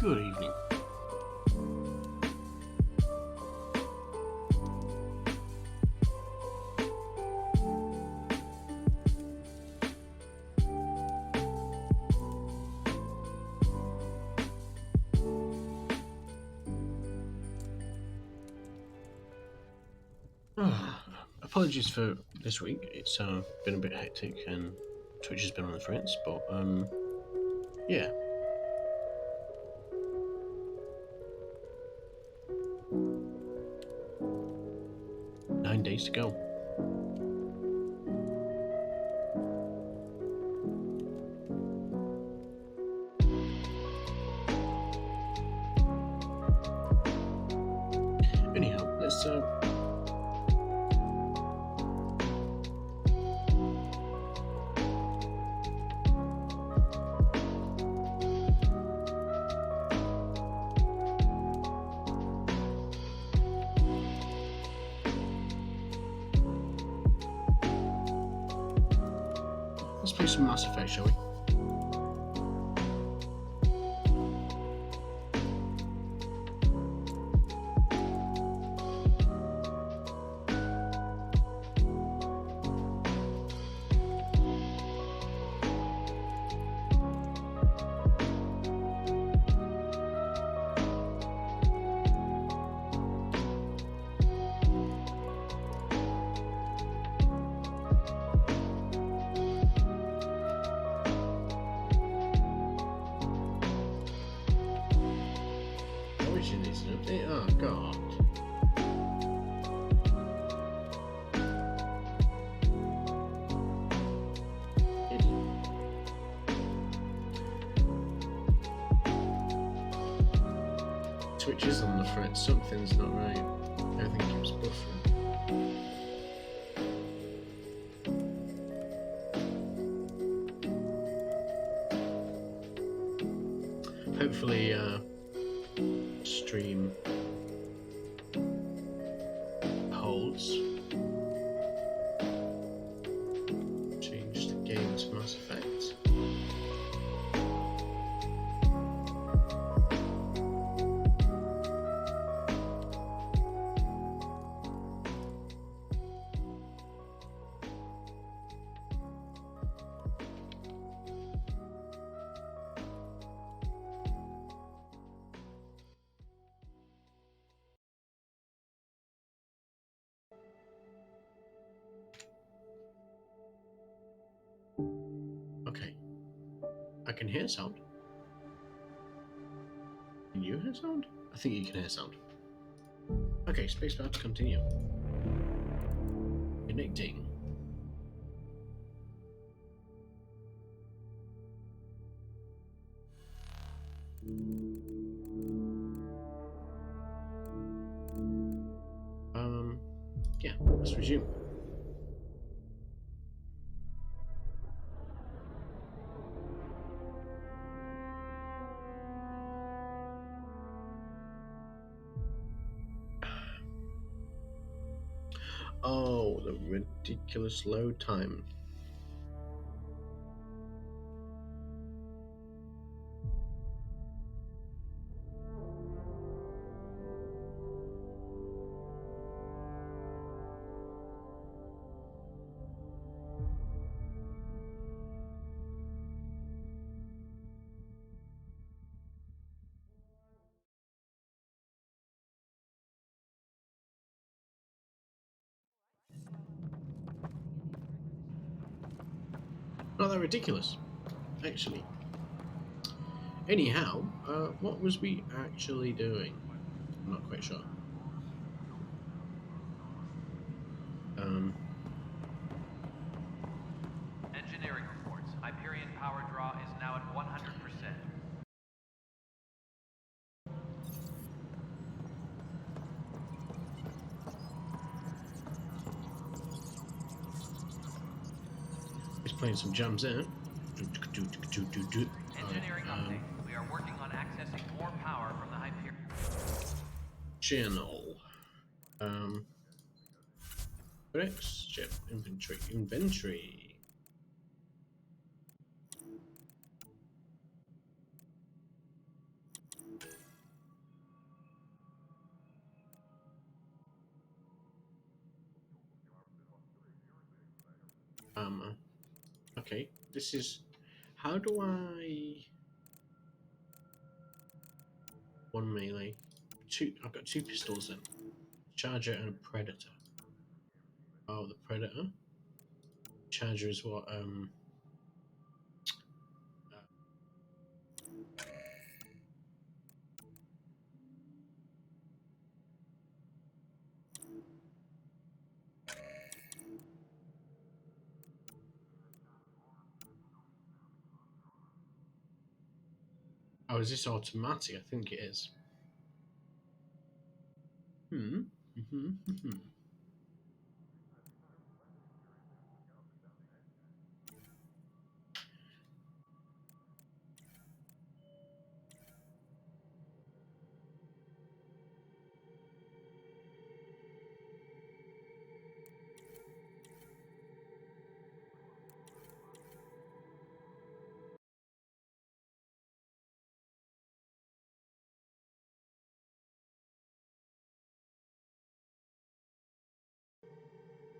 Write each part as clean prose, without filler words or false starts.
Good evening. Apologies for this week. It's been a bit hectic and Twitch has been on the fritz, but yeah. Nine days to go. Anyhow, let's play some Mass Effect, shall we? Origin is an update? Oh god. Twitch is on the fritz, something's not right. Everything keeps buffering. Hopefully, stream holds. Change the game to Mass Effect. Okay. I can hear sound. Can you hear sound? I think you can hear sound. Okay, spacebar to continue. Connecting. Yeah, let's resume. Oh, the ridiculous load time. Not that ridiculous, actually. Anyhow, what was we actually doing? I'm not quite sure. Engineering reports. Hyperion power draw is now at 100%. He's playing some jams there. Engineering update. We are working on accessing more power from the Hyperion. Channel. Bricks, chip, inventory. armor. Okay, this is. How do I? One melee. Two. I've got two pistols then. Charger and a predator. Oh, the predator. Charger is what? Oh, is this automatic? I think it is. Hmm.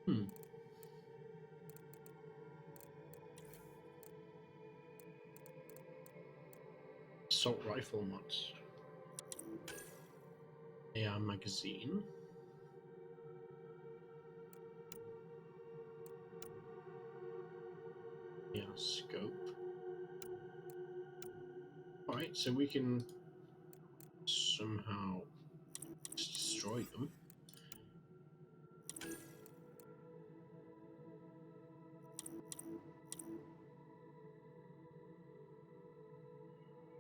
Hmm. Assault rifle mods. AR magazine. AR scope. Alright, so we can somehow destroy them.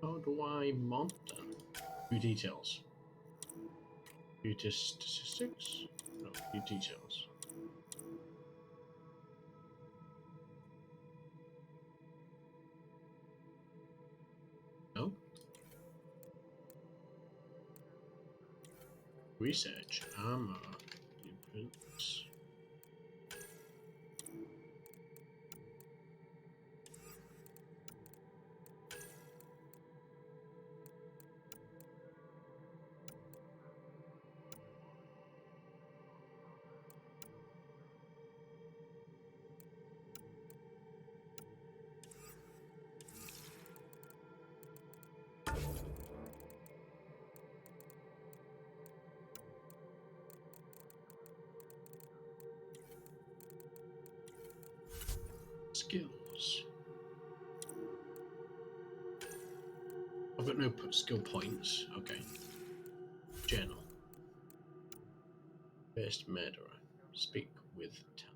How do I mod them? View details. View to statistics? No, view details. No? Research. Armor. Blueprints. Skills. I've got no skill points. Okay. Journal. First murderer. Speak with Tam.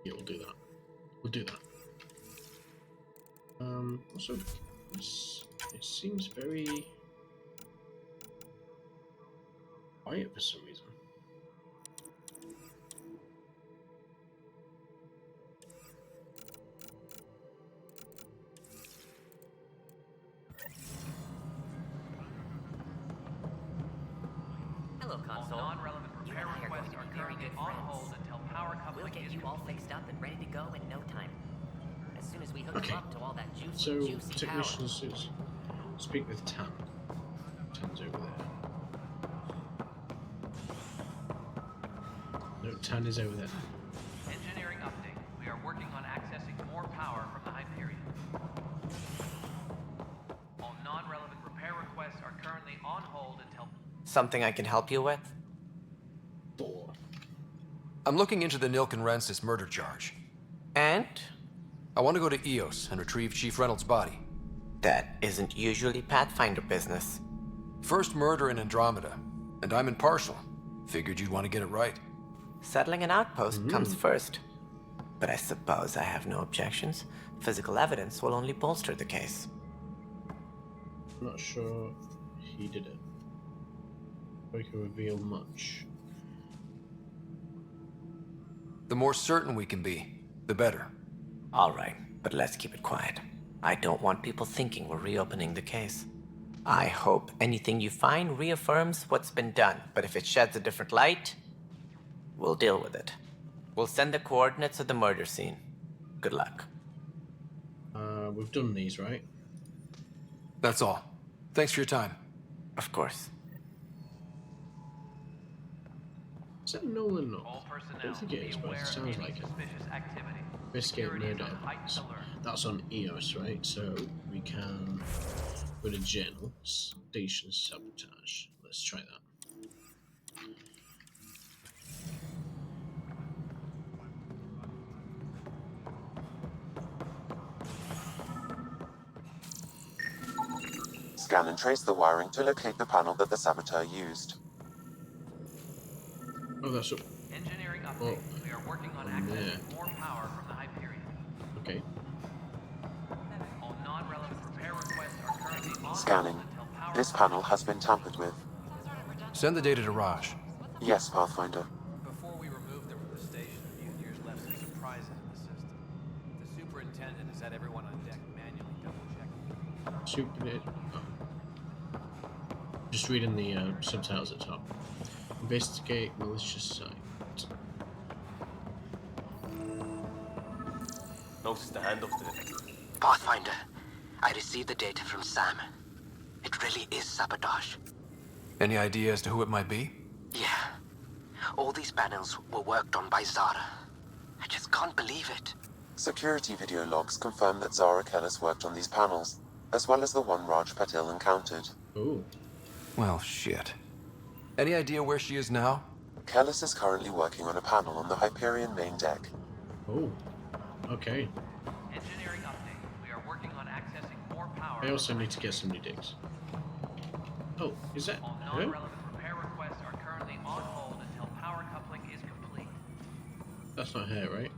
Yeah, we'll do that. We'll do that. Also, it seems very quiet for some reason. Hello, console. All non-relevant You repair and I are going requests to are be very currently good on friends. hold until power We'll coupling get is you all complete. fixed up and ready to go in no time. As soon as we hook Okay. you up to all that juicy, So, juicy power. technicians, speak with Tam. Tan's over there. No, Tan is over there. Engineering update. We are working on accessing more power from the Hyperion. All non-relevant repair requests are currently on hold until... Something I can help you with? 4. I'm looking into the Nilk and Rancis murder charge. And? I want to go to EOS and retrieve Chief Reynolds' body. That isn't usually Pathfinder business. First murder in Andromeda, and I'm impartial. Figured you'd want to get it right. Settling an outpost comes first. But I suppose I have no objections. Physical evidence will only bolster the case. I'm not sure he did it. We can reveal much. The more certain we can be, the better. All right, but let's keep it quiet. I don't want people thinking we're reopening the case. I hope anything you find reaffirms what's been done, but if it sheds a different light, we'll deal with it. We'll send the coordinates of the murder scene. Good luck. We've done these, right? That's all. Thanks for your time. Of course. Is that Nolan North? All I personnel, don't think it be is, but aware it of sounds any like it. suspicious activity. Investigate Security is murder on heightened evidence. alert. That's on EOS, right? So we can go to journal, station sabotage. Let's try that. Scan and trace the wiring to locate the panel that the saboteur used. Oh, that's up. Engineering update. Oh, We are working on on there. accessing more power from the Hyperion. Okay. All non-relevant repair requests are currently on Scanning. hold until power This panel has been tampered with. Send the data to Raj. Yes, Pathfinder. Before we removed them from the station, the mutineers left some surprises in the system. The superintendent has had everyone on deck manually double-checking. Super. Oh. Just reading the subtitles at the top. Investigate malicious site. Notice the hand of the... Pathfinder, I received the data from Sam. It really is sabotage. Any idea as to who it might be? Yeah. All these panels were worked on by Zara. I just can't believe it. Security video logs confirm that Zara Kellis worked on these panels, as well as the one Raj Patil encountered. Oh. Well, shit. Any idea where she is now? Kellis is currently working on a panel on the Hyperion main deck. Oh. Okay. Engineering update. We are working on accessing more power. I also need to get some new digs. Oh, is that All her? non-relevant repair requests are currently on hold until power coupling is complete. That's not her, right?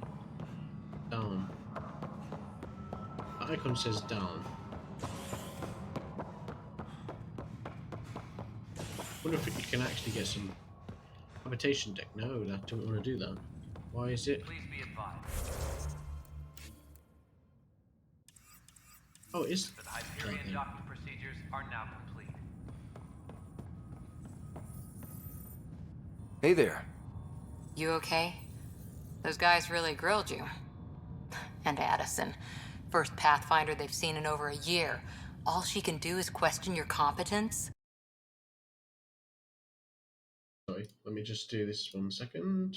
Down. The icon says down. Wonder if you can actually get some habitation deck. No, I don't want to do that. Why is it? Please be advised Oh, it is. that Hyperion Okay. docking procedures are now complete. Hey there. You okay? Those guys really grilled you. And Addison. First Pathfinder they've seen in over a year. All she can do is question your competence? Sorry, let me just do this 1 second.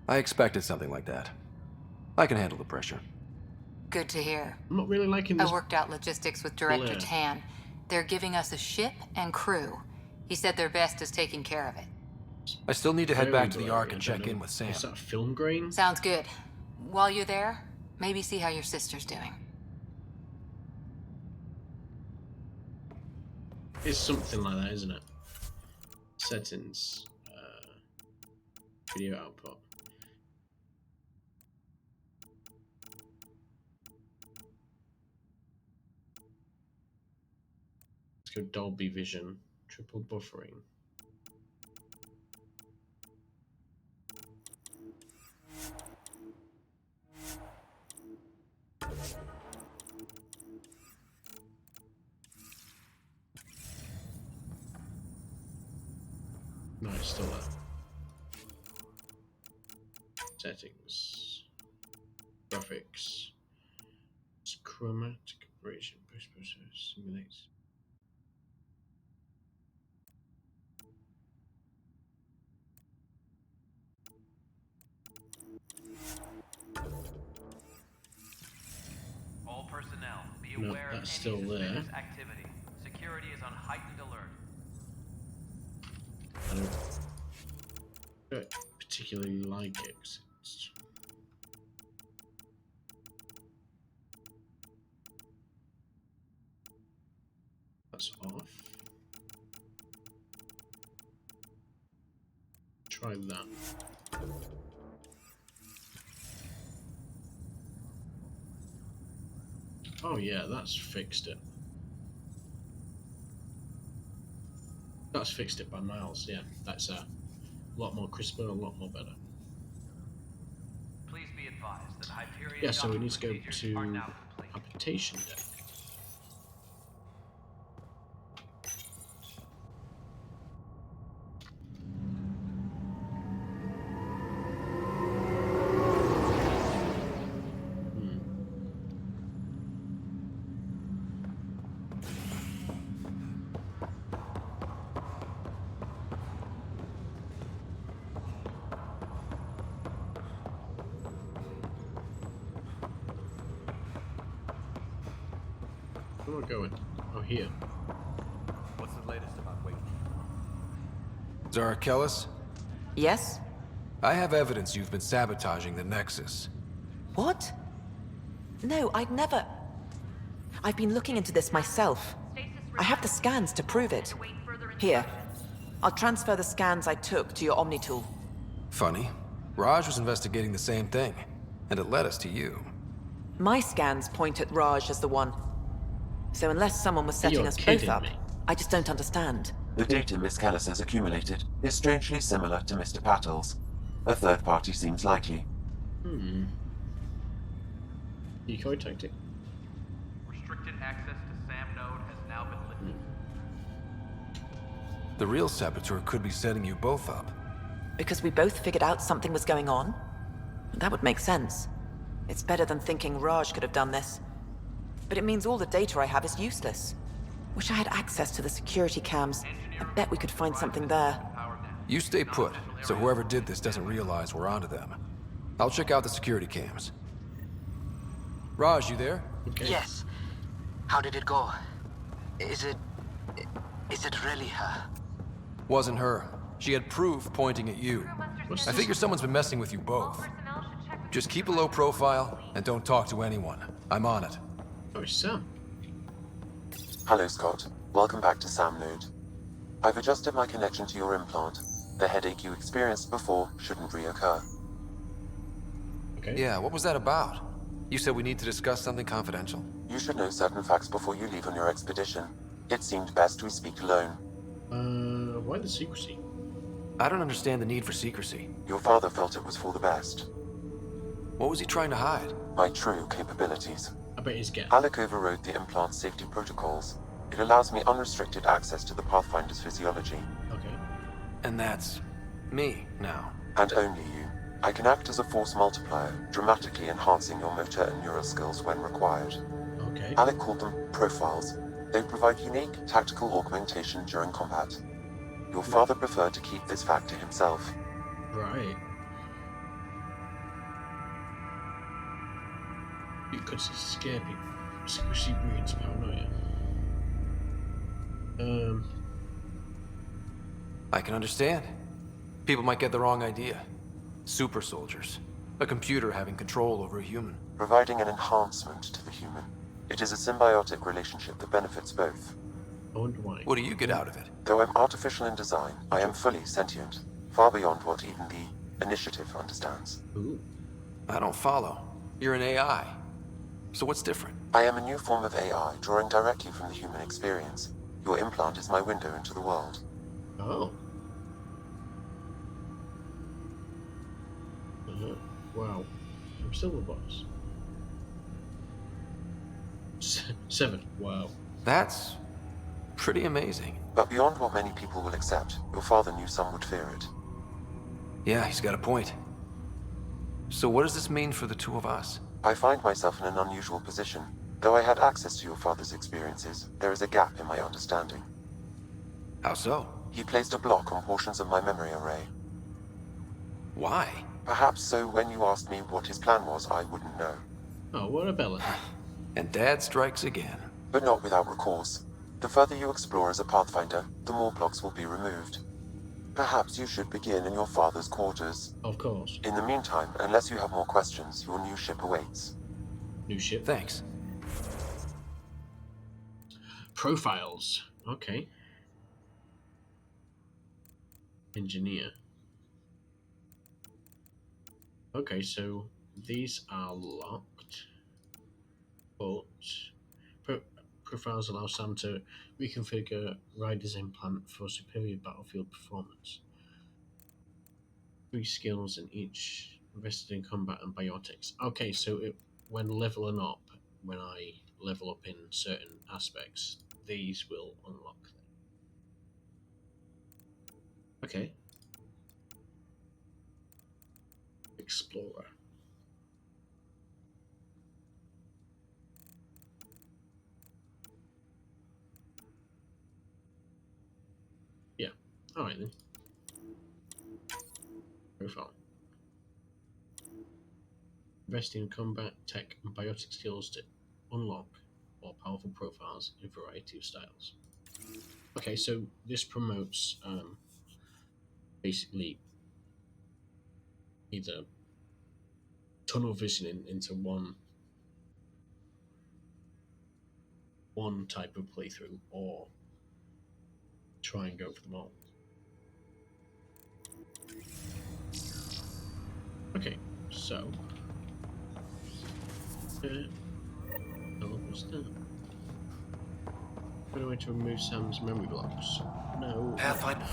I expected something like that. I can handle the pressure. Good to hear. I'm not really liking this. I worked out logistics with Director Blair. Tan. They're giving us a ship and crew. He said their best is taking care of it. I still need to head Very back to the blurry, Ark I and don't check know. in with Sam. Is that film grain? Sounds good. While you're there, maybe see how your sister's doing. It's something like that, isn't it? Settings. Video output. Let's go Dolby Vision. Triple buffering. No, it's still there. Settings. Graphics. Chromatic operation. Post-process simulates. All personnel, be No, aware of that's any still there. suspicious activity. Security is on heightened alert. I don't particularly like it 'cause it's that's off. Try that. Oh yeah, that's fixed it. That's fixed it by miles. Yeah, that's a lot more crisper, a lot more better. Please be advised that Hyperion Yeah, so we docking need to go procedures are to now complete. habitation deck. Where am I going? Oh, here. What's the latest about Wake? Zara Kellis, Yes? I have evidence you've been sabotaging the Nexus. What? No, I'd never... I've been looking into this myself. I have the scans to prove it. Here. I'll transfer the scans I took to your Omni tool. Funny. Raj was investigating the same thing, and it led us to you. My scans point at Raj as the one. So unless someone was setting You're us both kidding up, me. I just don't understand. The data Miss Callis has accumulated is strangely similar to Mr. Patel's. A third party seems likely. Decoy tactic. Restricted access to SAM node has now been lifted. The real saboteur could be setting you both up. Because we both figured out something was going on? That would make sense. It's better than thinking Raj could have done this. But it means all the data I have is useless. Wish I had access to the security cams. I bet we could find something there. You stay put, so whoever did this doesn't realize we're onto them. I'll check out the security cams. Raj, you there? Okay. Yes. How did it go? Is it really her? Wasn't her. She had proof pointing at you. What's I this? figure someone's been messing with you both. Just keep a low profile and don't talk to anyone. I'm on it. Oh, it's Sam. Hello, Scott. Welcome back to Sam Node. I've adjusted my connection to your implant. The headache you experienced before shouldn't reoccur. Okay. Yeah, what was that about? You said we need to discuss something confidential. You should know certain facts before you leave on your expedition. It seemed best we speak alone. Why the secrecy? I don't understand the need for secrecy. Your father felt it was for the best. What was he trying to hide? My true capabilities. I bet he's getting. Alec overrode the implant's safety protocols. It allows me unrestricted access to the Pathfinder's physiology. Okay. And that's me now. And only you. I can act as a force multiplier, dramatically enhancing your motor and neural skills when required. Okay. Alec called them profiles. They provide unique tactical augmentation during combat. Your father preferred to keep this fact to himself. Right. You could scare people. Secrecy breeds paranoia. I can understand. People might get the wrong idea. Super soldiers. A computer having control over a human. Providing an enhancement to the human. It is a symbiotic relationship that benefits both. I wonder why. What do you get out of it? Though I'm artificial in design, I am fully sentient, far beyond what even the Initiative understands. Ooh. I don't follow. You're an AI. So what's different? I am a new form of AI, drawing directly from the human experience. Your implant is my window into the world. Oh. Wow. I'm still the boss. 7. Wow. That's pretty amazing. But beyond what many people will accept, your father knew some would fear it. Yeah, he's got a point. So what does this mean for the two of us? I find myself in an unusual position. Though I had access to your father's experiences, there is a gap in my understanding. How so? He placed a block on portions of my memory array. Why? Perhaps so when you asked me what his plan was, I wouldn't know. Oh, what a bella. And Dad strikes again. But not without recourse. The further you explore as a Pathfinder, the more blocks will be removed. Perhaps you should begin in your father's quarters. Of course. In the meantime, unless you have more questions, your new ship awaits. New ship. Thanks. Profiles. Okay. Engineer. Okay, so these are locked, but profiles allow Sam to reconfigure Ryder's implant for superior battlefield performance. 3 skills in each invested in combat and biotics. Okay, so when leveling up, when I level up in certain aspects, these will unlock them. Okay. Explorer. Yeah. Alright then. Profile. Investing in combat, tech, and biotic skills to unlock or powerful profiles in a variety of styles. Okay, so this promotes basically either tunnel visioning into one type of playthrough, or try and go for them all. Okay, so what's that? What do I to remove Sam's memory blocks? No. Pathfinder.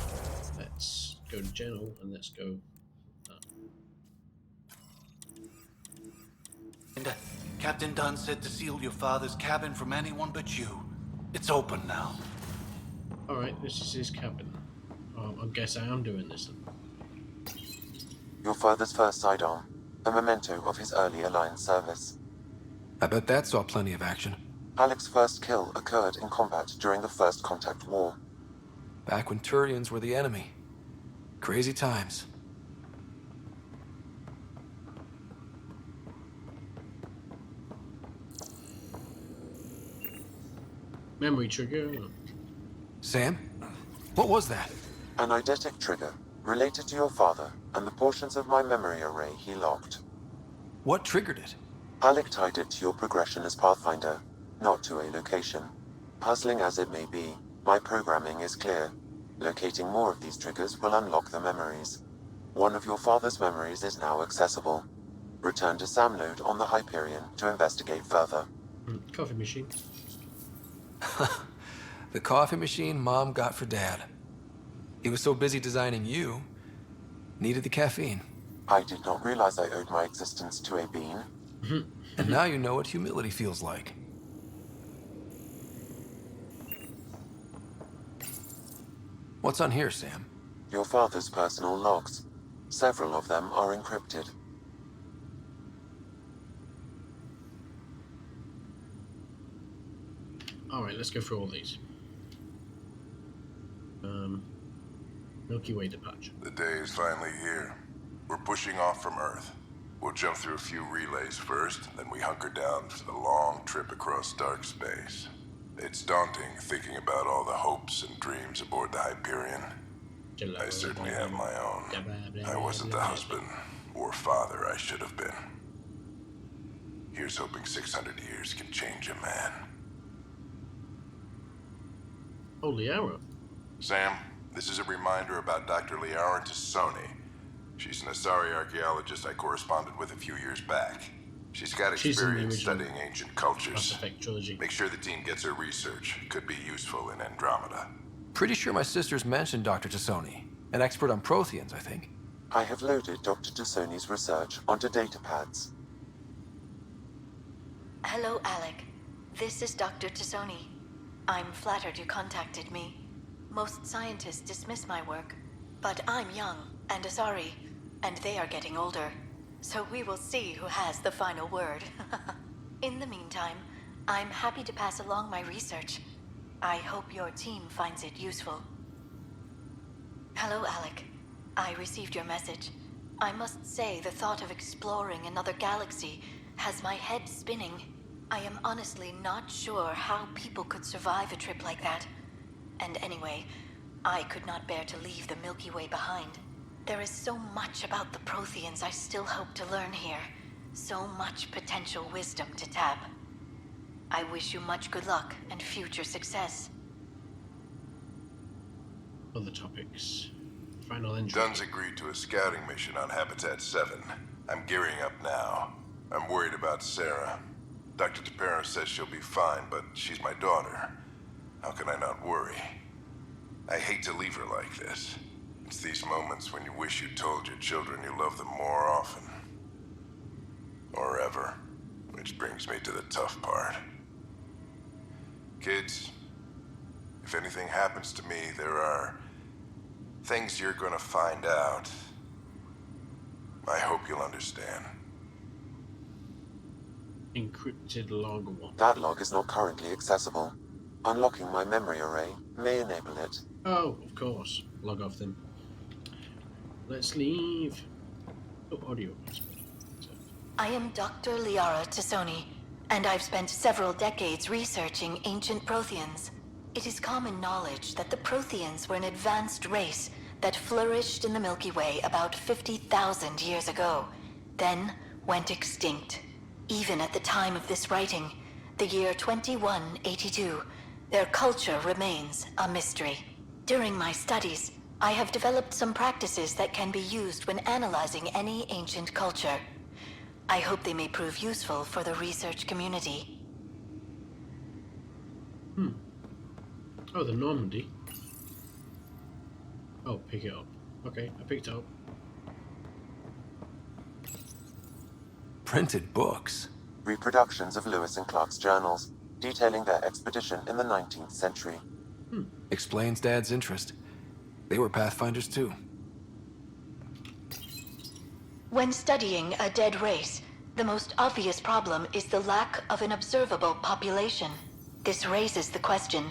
Let's go to general and let's go. Captain Dunn said to seal your father's cabin from anyone but you. It's open now. Alright, this is his cabin. I guess I am doing this then. Your father's first sidearm, a memento of his early Alliance service. I bet that saw plenty of action. Alec's first kill occurred in combat during the First Contact War. Back when Turians were the enemy. Crazy times. Memory trigger. Sam? What was that? An eidetic trigger related to your father and the portions of my memory array he locked. What triggered it? Alec tied it to your progression as Pathfinder, not to a location. Puzzling as it may be, my programming is clear. Locating more of these triggers will unlock the memories. One of your father's memories is now accessible. Return to Sam Node on the Hyperion to investigate further. Coffee machine. The coffee machine Mom got for Dad. He was so busy designing you, needed the caffeine. I did not realize I owed my existence to a bean. And now you know what humility feels like. What's on here, Sam? Your father's personal logs. Several of them are encrypted. Alright, let's go through all these. Milky Way departure. The day is finally here. We're pushing off from Earth. We'll jump through a few relays first, then we hunker down for the long trip across dark space. It's daunting thinking about all the hopes and dreams aboard the Hyperion. I certainly have my own. I wasn't the husband or father I should have been. Here's hoping 600 years can change a man. Oh, Liara. Sam, this is a reminder about Dr. Liara Tassoni. She's an Asari archaeologist I corresponded with a few years back. She's got experience studying ancient cultures. Mass Effect trilogy. Make sure the team gets her research. Could be useful in Andromeda. Pretty sure my sisters mentioned Dr. Tassoni. An expert on Protheans, I think. I have loaded Dr. Tassoni's research onto datapads. Hello, Alec. This is Dr. Tassoni. I'm flattered you contacted me. Most scientists dismiss my work, but I'm young and Asari, and they are getting older. So we will see who has the final word. In the meantime, I'm happy to pass along my research. I hope your team finds it useful. Hello, Alec. I received your message. I must say the thought of exploring another galaxy has my head spinning. I am honestly not sure how people could survive a trip like that. And anyway, I could not bear to leave the Milky Way behind. There is so much about the Protheans I still hope to learn here. So much potential wisdom to tap. I wish you much good luck and future success. Other topics. Final entry. Dunn's agreed to a scouting mission on Habitat 7. I'm gearing up now. I'm worried about Sarah. Dr. Tapera says she'll be fine, but she's my daughter. How can I not worry? I hate to leave her like this. It's these moments when you wish you told your children you love them more often. Or ever. Which brings me to the tough part. Kids, if anything happens to me, there are things you're gonna find out. I hope you'll understand. Encrypted log 1. That log is not currently accessible. Unlocking my memory array may enable it. Oh, of course. Log off then. Let's leave. Oh, audio. I am Dr. Liara Tassoni, and I've spent several decades researching ancient Protheans. It is common knowledge that the Protheans were an advanced race that flourished in the Milky Way about 50,000 years ago, then went extinct. Even at the time of this writing, the year 2182, their culture remains a mystery. During my studies, I have developed some practices that can be used when analyzing any ancient culture. I hope they may prove useful for the research community. Oh, the Normandy. Oh, pick it up. Okay, I picked it up. Printed books. Reproductions of Lewis and Clark's journals, detailing their expedition in the 19th century. Explains Dad's interest. They were Pathfinders too. When studying a dead race, the most obvious problem is the lack of an observable population. This raises the question,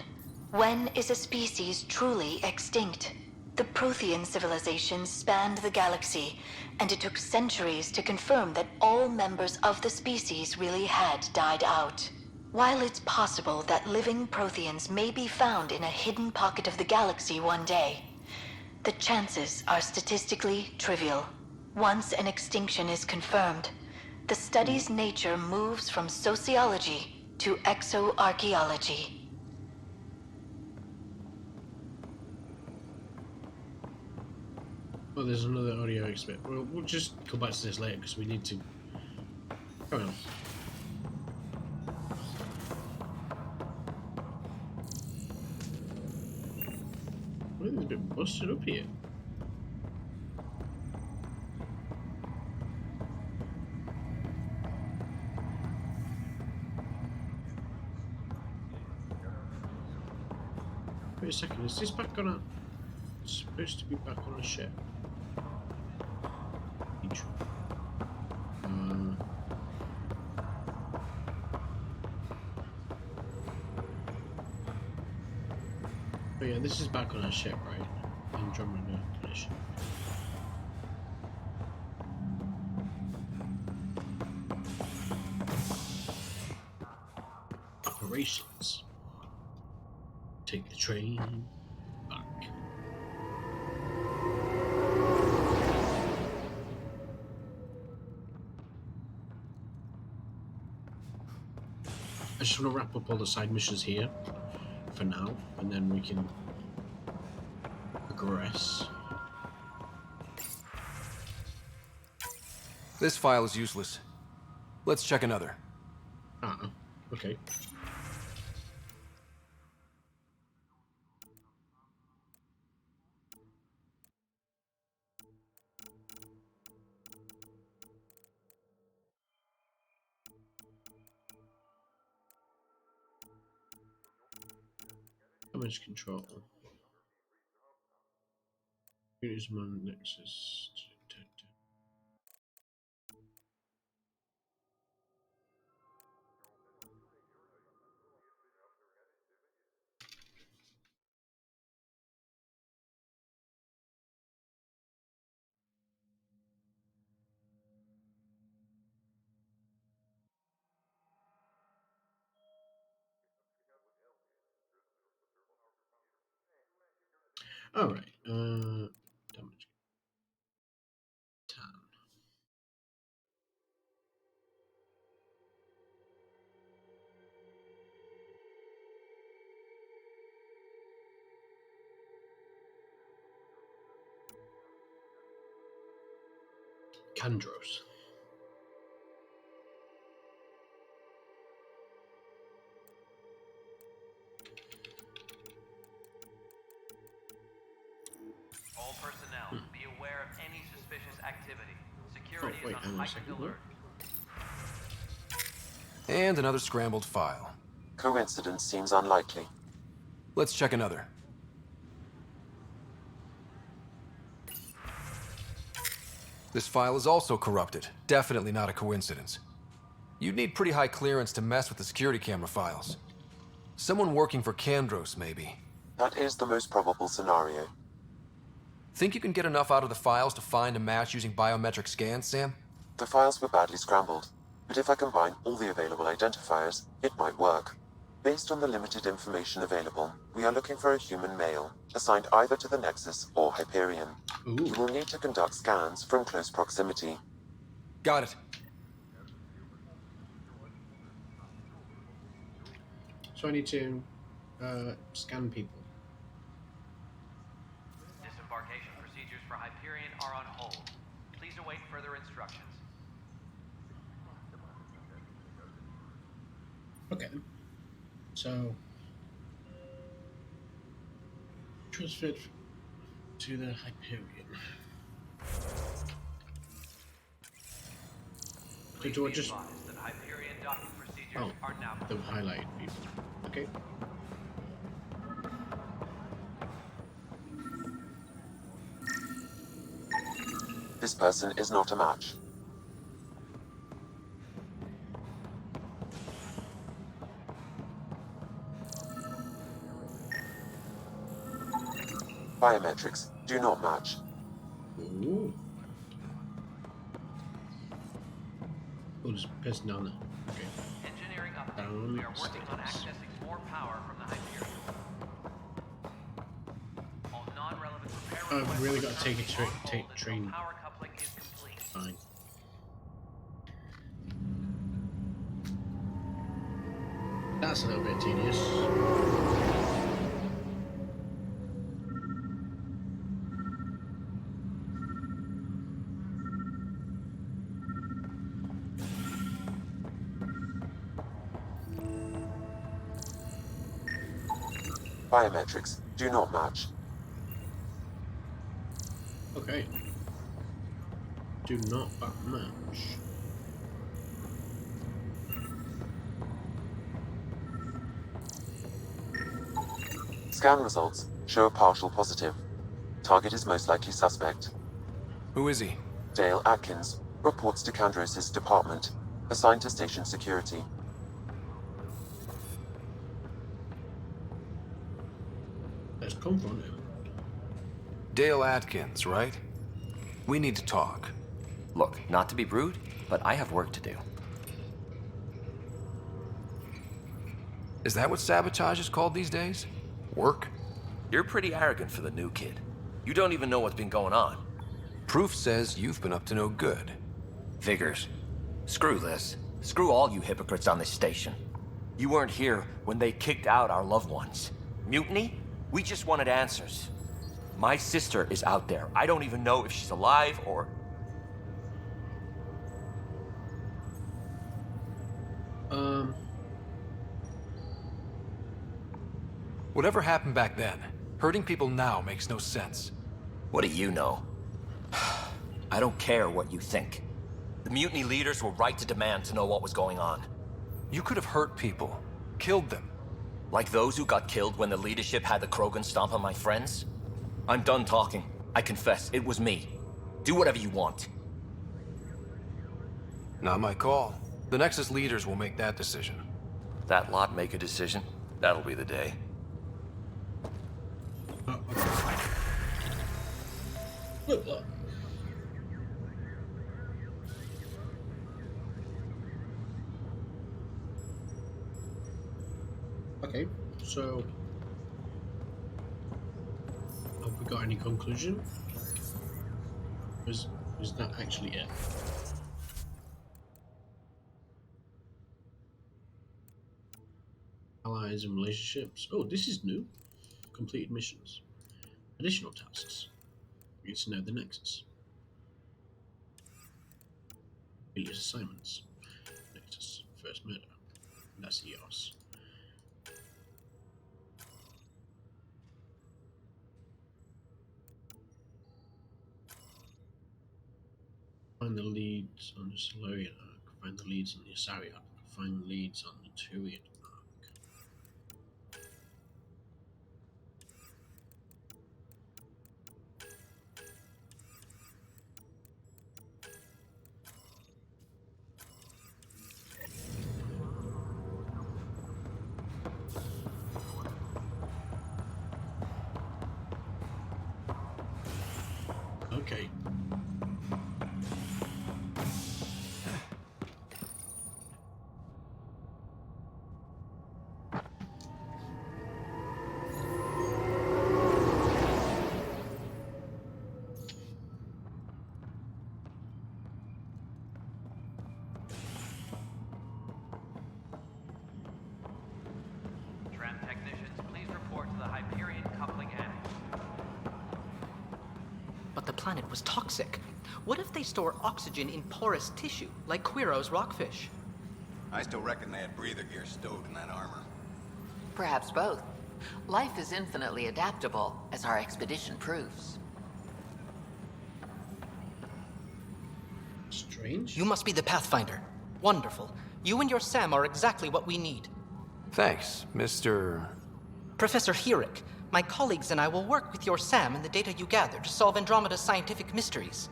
when is a species truly extinct? The Prothean civilizations spanned the galaxy, and it took centuries to confirm that all members of the species really had died out. While it's possible that living Protheans may be found in a hidden pocket of the galaxy one day, the chances are statistically trivial. Once an extinction is confirmed, the study's nature moves from sociology to exoarchaeology. Oh, there's another audio expert. Well, we'll just come back to this later because we need to. Come on. Well, it's a bit busted up here. Wait a second, is this back on a... It's supposed to be back on a ship. Oh yeah, this is back on a ship, right? Andromeda condition. Operations. Take the train back. I just want to wrap up all the side missions here for now, and then we can progress. This file is useless. Let's check another. Okay. Damage control. Use man nexus. All right. Damage. 10. Candros. All personnel, be aware of any suspicious activity. Security wait, is hang on on a heightened second, alert. And another scrambled file. Coincidence seems unlikely. Let's check another. This file is also corrupted. Definitely not a coincidence. You'd need pretty high clearance to mess with the security camera files. Someone working for Kandros, maybe. That is the most probable scenario. Think you can get enough out of the files to find a match using biometric scans, Sam? The files were badly scrambled. but if I combine all the available identifiers, it might work. Based on the limited information available, we are looking for a human male, assigned either to the Nexus or Hyperion. Ooh. You will need to conduct scans from close proximity. Got it. So I need to scan people. Disembarkation procedures for Hyperion are on hold. Please await further instructions. Okay. So transferred to the Hyperion. So do I just... That Hyperion docking procedures Oh, are now the highlighted people. Okay. This person is not a match. Biometrics do not match. Ooh. Oh, there's a person down there. Okay. Engineering update. We are working on accessing more power from the Hyperion. All non-relevant repair I've really got to take a requests are on hold until train. power coupling is complete. Fine. That's a little bit tedious. Biometrics do not match. Okay. Do not match. Scan results show a partial positive. Target is most likely suspect. Who is he? Dale Atkins reports to Kandros' department, assigned to station security. Let's confront him. Dale Atkins, right? We need to talk. Look, not to be rude, but I have work to do. Is that what sabotage is called these days? Work? You're pretty arrogant for the new kid. You don't even know what's been going on. Proof says you've been up to no good. Figures. Screw this. Screw all you hypocrites on this station. You weren't here when they kicked out our loved ones. Mutiny? We just wanted answers. My sister is out there. I don't even know if she's alive or... Whatever happened back then, hurting people now makes no sense. What do you know? I don't care what you think. The mutiny leaders were right to demand to know what was going on. You could have hurt people, killed them. Like those who got killed when the leadership had the Krogan stomp on my friends? I'm done talking. I confess, it was me. Do whatever you want. Not my call. The Nexus leaders will make that decision. That lot make a decision? That'll be the day. Look. Okay, so have we got any conclusion? Is that actually it? Allies and relationships. Oh, this is new. Completed missions. Additional tasks. We get to know the Nexus. Alias assignments. Nexus. First murder. That's EOS. Find the leads on the Solarian arc. Find the leads on the Asari arc. Find the leads on the Turian arc. Okay. planet was toxic. What if they store oxygen in porous tissue, like Quiro's rockfish? I still reckon they had breather gear stowed in that armor. Perhaps both. Life is infinitely adaptable, as our expedition proves. Strange. You must be the Pathfinder. Wonderful. You and your Sam are exactly what we need. Thanks, Mr. Professor Herrick, my colleagues and I will work with your Sam and the data you gather to solve Andromeda's scientific mysteries.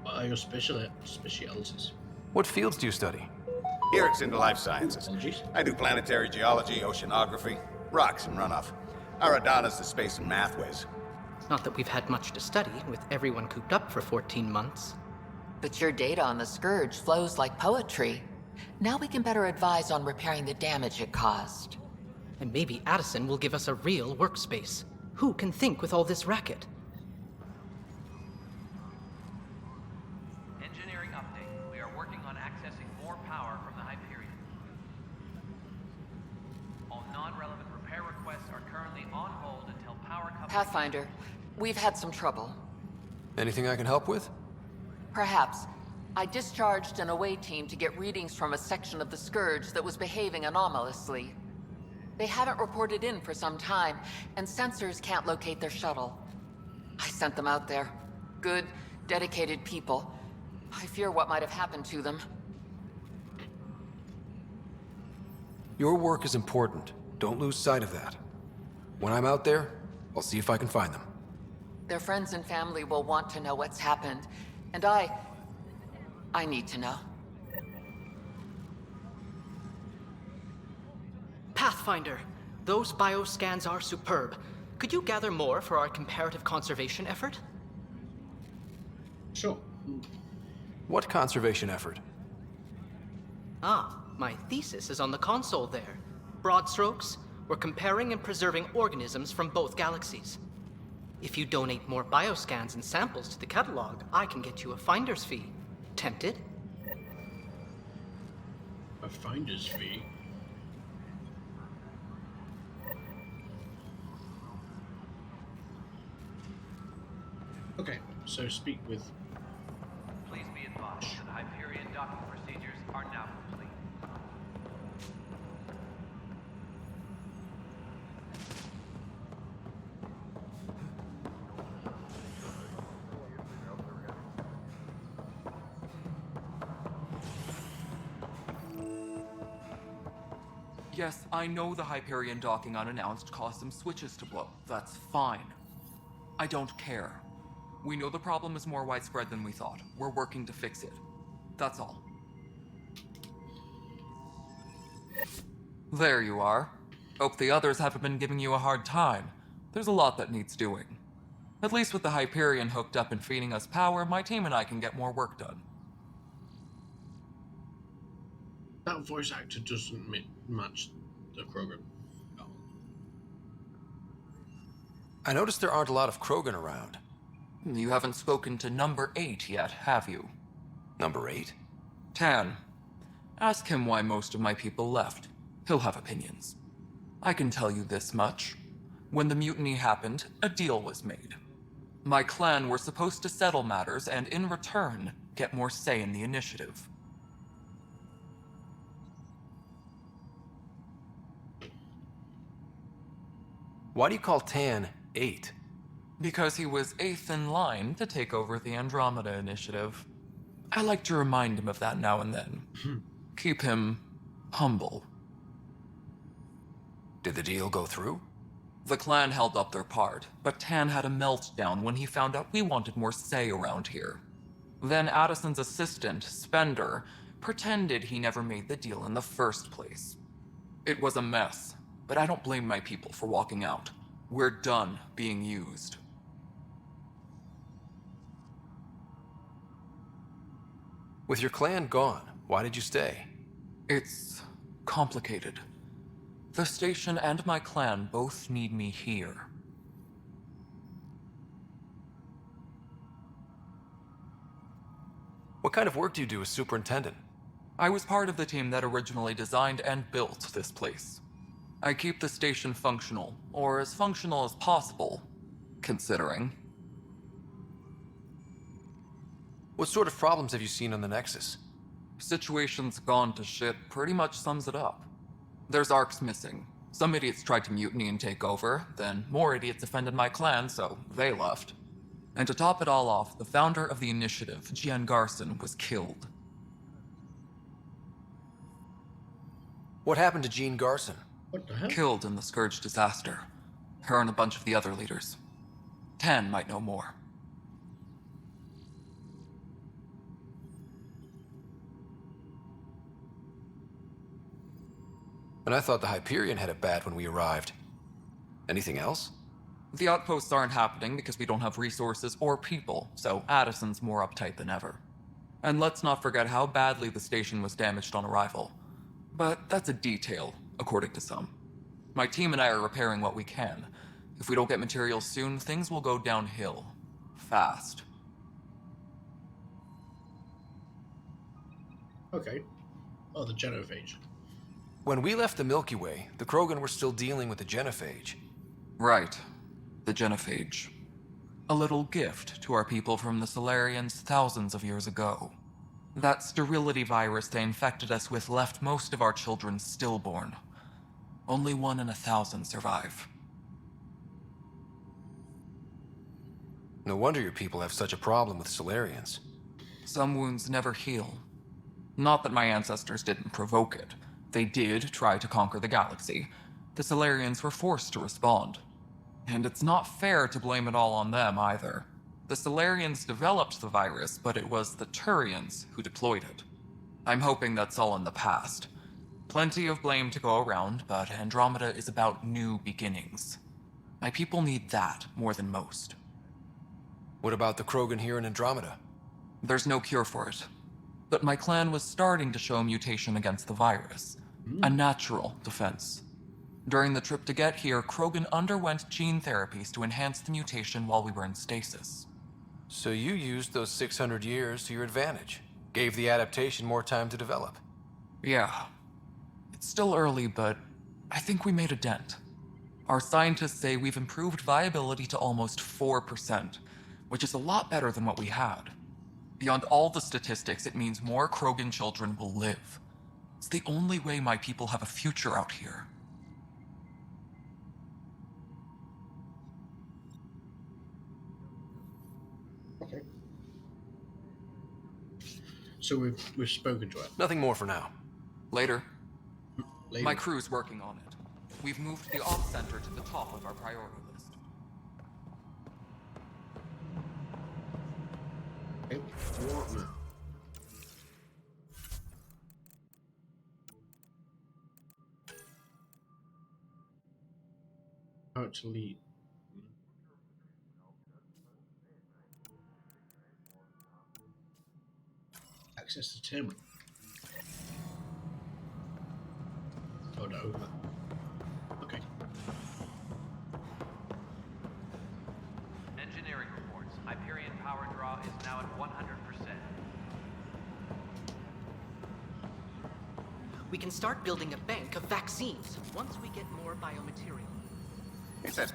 What are your specialities? What fields do you study? Herrick's into life sciences. Apologies. I do planetary geology, oceanography, rocks and runoff. Aradana's the space and math whiz. Not that we've had much to study, with everyone cooped up for 14 months. But your data on the Scourge flows like poetry. Now we can better advise on repairing the damage it caused. And maybe Addison will give us a real workspace. Who can think with all this racket? Engineering update. We are working on accessing more power from the Hyperion. All non-relevant repair requests are currently on hold until power comes. Pathfinder, we've had some trouble. Anything I can help with? Perhaps. I discharged an away team to get readings from a section of the Scourge that was behaving anomalously. They haven't reported in for some time, and sensors can't locate their shuttle. I sent them out there. Good, dedicated people. I fear what might have happened to them. Your work is important. Don't lose sight of that. When I'm out there, I'll see if I can find them. Their friends and family will want to know what's happened, and I need to know. Pathfinder, those bioscans are superb. Could you gather more for our comparative conservation effort? Sure. What conservation effort? Ah, my thesis is on the console there. Broad strokes, we're comparing and preserving organisms from both galaxies. If you donate more bioscans and samples to the catalog, I can get you a finder's fee. Tempted? A finder's fee? Okay, so speak with... Please be advised that Hyperion docking procedures are now complete. Yes, I know the Hyperion docking unannounced caused some switches to blow. That's fine. I don't care. We know the problem is more widespread than we thought. We're working to fix it. That's all. There you are. Hope the others haven't been giving you a hard time. There's a lot that needs doing. At least with the Hyperion hooked up and feeding us power, my team and I can get more work done. That voice actor doesn't match the Krogan. Oh. I noticed there aren't a lot of Krogan around. You haven't spoken to number 8 yet, have you? Number 8? Tan. Ask him why most of my people left. He'll have opinions. I can tell you this much. When the mutiny happened, a deal was made. My clan were supposed to settle matters and, in return, get more say in the initiative. Why do you call Tan 8? Because he was 8th in line to take over the Andromeda Initiative. I like to remind him of that now and then. Keep him humble. Did the deal go through? The clan held up their part, but Tan had a meltdown when he found out we wanted more say around here. Then Addison's assistant, Spender, pretended he never made the deal in the first place. It was a mess, but I don't blame my people for walking out. We're done being used. With your clan gone, why did you stay? It's complicated. The station and my clan both need me here. What kind of work do you do as superintendent? I was part of the team that originally designed and built this place. I keep the station functional, or as functional as possible, considering. What sort of problems have you seen on the Nexus? Situation's gone to shit pretty much sums it up. There's arcs missing. Some idiots tried to mutiny and take over, then more idiots offended my clan, so they left. And to top it all off, the founder of the initiative, Gian Garson, was killed. What happened to Jean Garson? What the hell? Killed in the Scourge disaster. Her and a bunch of the other leaders. Tan might know more. And I thought the Hyperion had it bad when we arrived. Anything else? The outposts aren't happening because we don't have resources or people, so Addison's more uptight than ever. And let's not forget how badly the station was damaged on arrival. But that's a detail, according to some. My team and I are repairing what we can. If we don't get materials soon, things will go downhill. Fast. Okay. Oh, the genophage. When we left the Milky Way, the Krogan were still dealing with the genophage. Right. The genophage. A little gift to our people from the Solarians thousands of years ago. That sterility virus they infected us with left most of our children stillborn. Only 1 in 1,000 survive. No wonder your people have such a problem with Solarians. Some wounds never heal. Not that my ancestors didn't provoke it. They did try to conquer the galaxy. The Solarians were forced to respond. And it's not fair to blame it all on them either. The Solarians developed the virus, but it was the Turians who deployed it. I'm hoping that's all in the past. Plenty of blame to go around, but Andromeda is about new beginnings. My people need that more than most. What about the Krogan here in Andromeda? There's no cure for it. But my clan was starting to show mutation against the virus. A natural defense. During the trip to get here, Krogan underwent gene therapies to enhance the mutation while we were in stasis. So you used those 600 years to your advantage. Gave the adaptation more time to develop. Yeah. It's still early, but I think we made a dent. Our scientists say we've improved viability to almost 4%, which is a lot better than what we had. Beyond all the statistics, it means more Krogan children will live. It's the only way my people have a future out here. Okay. So we've spoken to her. Nothing more for now. Later. Later. My crew's working on it. We've moved the ops center to the top of our priority list. Okay. What now? How to lead. Access the terminal. Oh no. Okay. Engineering reports. Hyperion power draw is now at 100%. We can start building a bank of vaccines once we get more biomaterial. He said,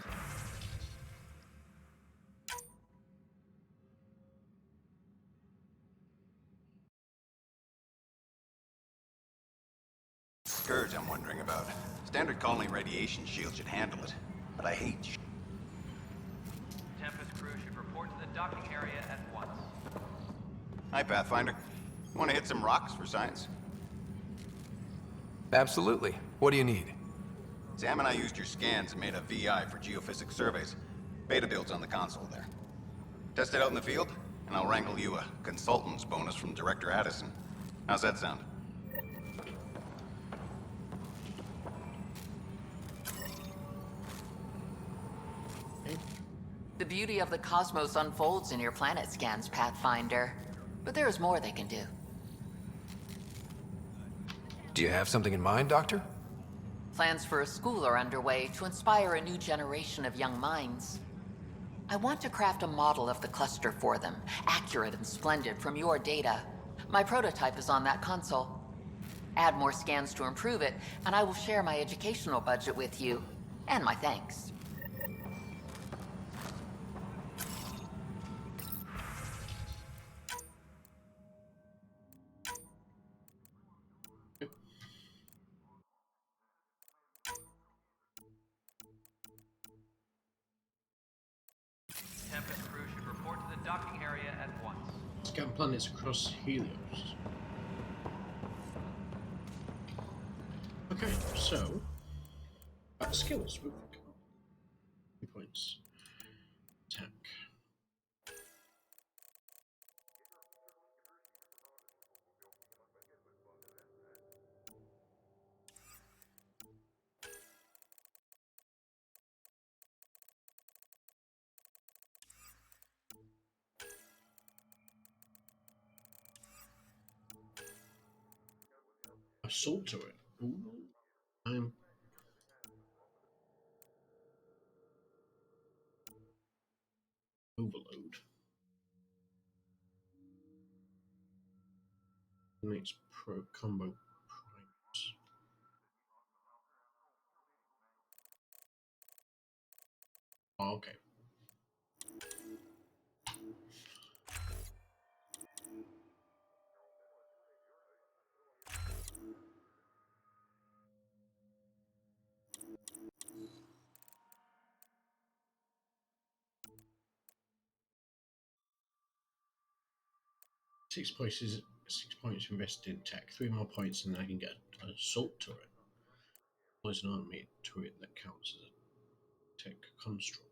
Scourge I'm wondering about. Standard colony radiation shield should handle it, but I hate Tempest crew should report to the docking area at once. Hi, Pathfinder. Want to hit some rocks for science? Absolutely. What do you need? Sam and I used your scans and made a VI for geophysics surveys. Beta builds on the console there. Test it out in the field, and I'll wrangle you a consultant's bonus from Director Addison. How's that sound? The beauty of the cosmos unfolds in your planet scans, Pathfinder. But there is more they can do. Do you have something in mind, Doctor? Plans for a school are underway to inspire a new generation of young minds. I want to craft a model of the cluster for them, accurate and splendid from your data. My prototype is on that console. Add more scans to improve it, and I will share my educational budget with you, and my thanks. Tempest crew should report to the docking area at once. Scan planets across Helios. Okay, so skills. We've got 2 points. Tech. Assault to it. Ooh. I'm overload. Next pro combo primes. Oh, okay. Six points invested in tech. 3 more points, and I can get an assault turret. There's an army turret that counts as a tech construct.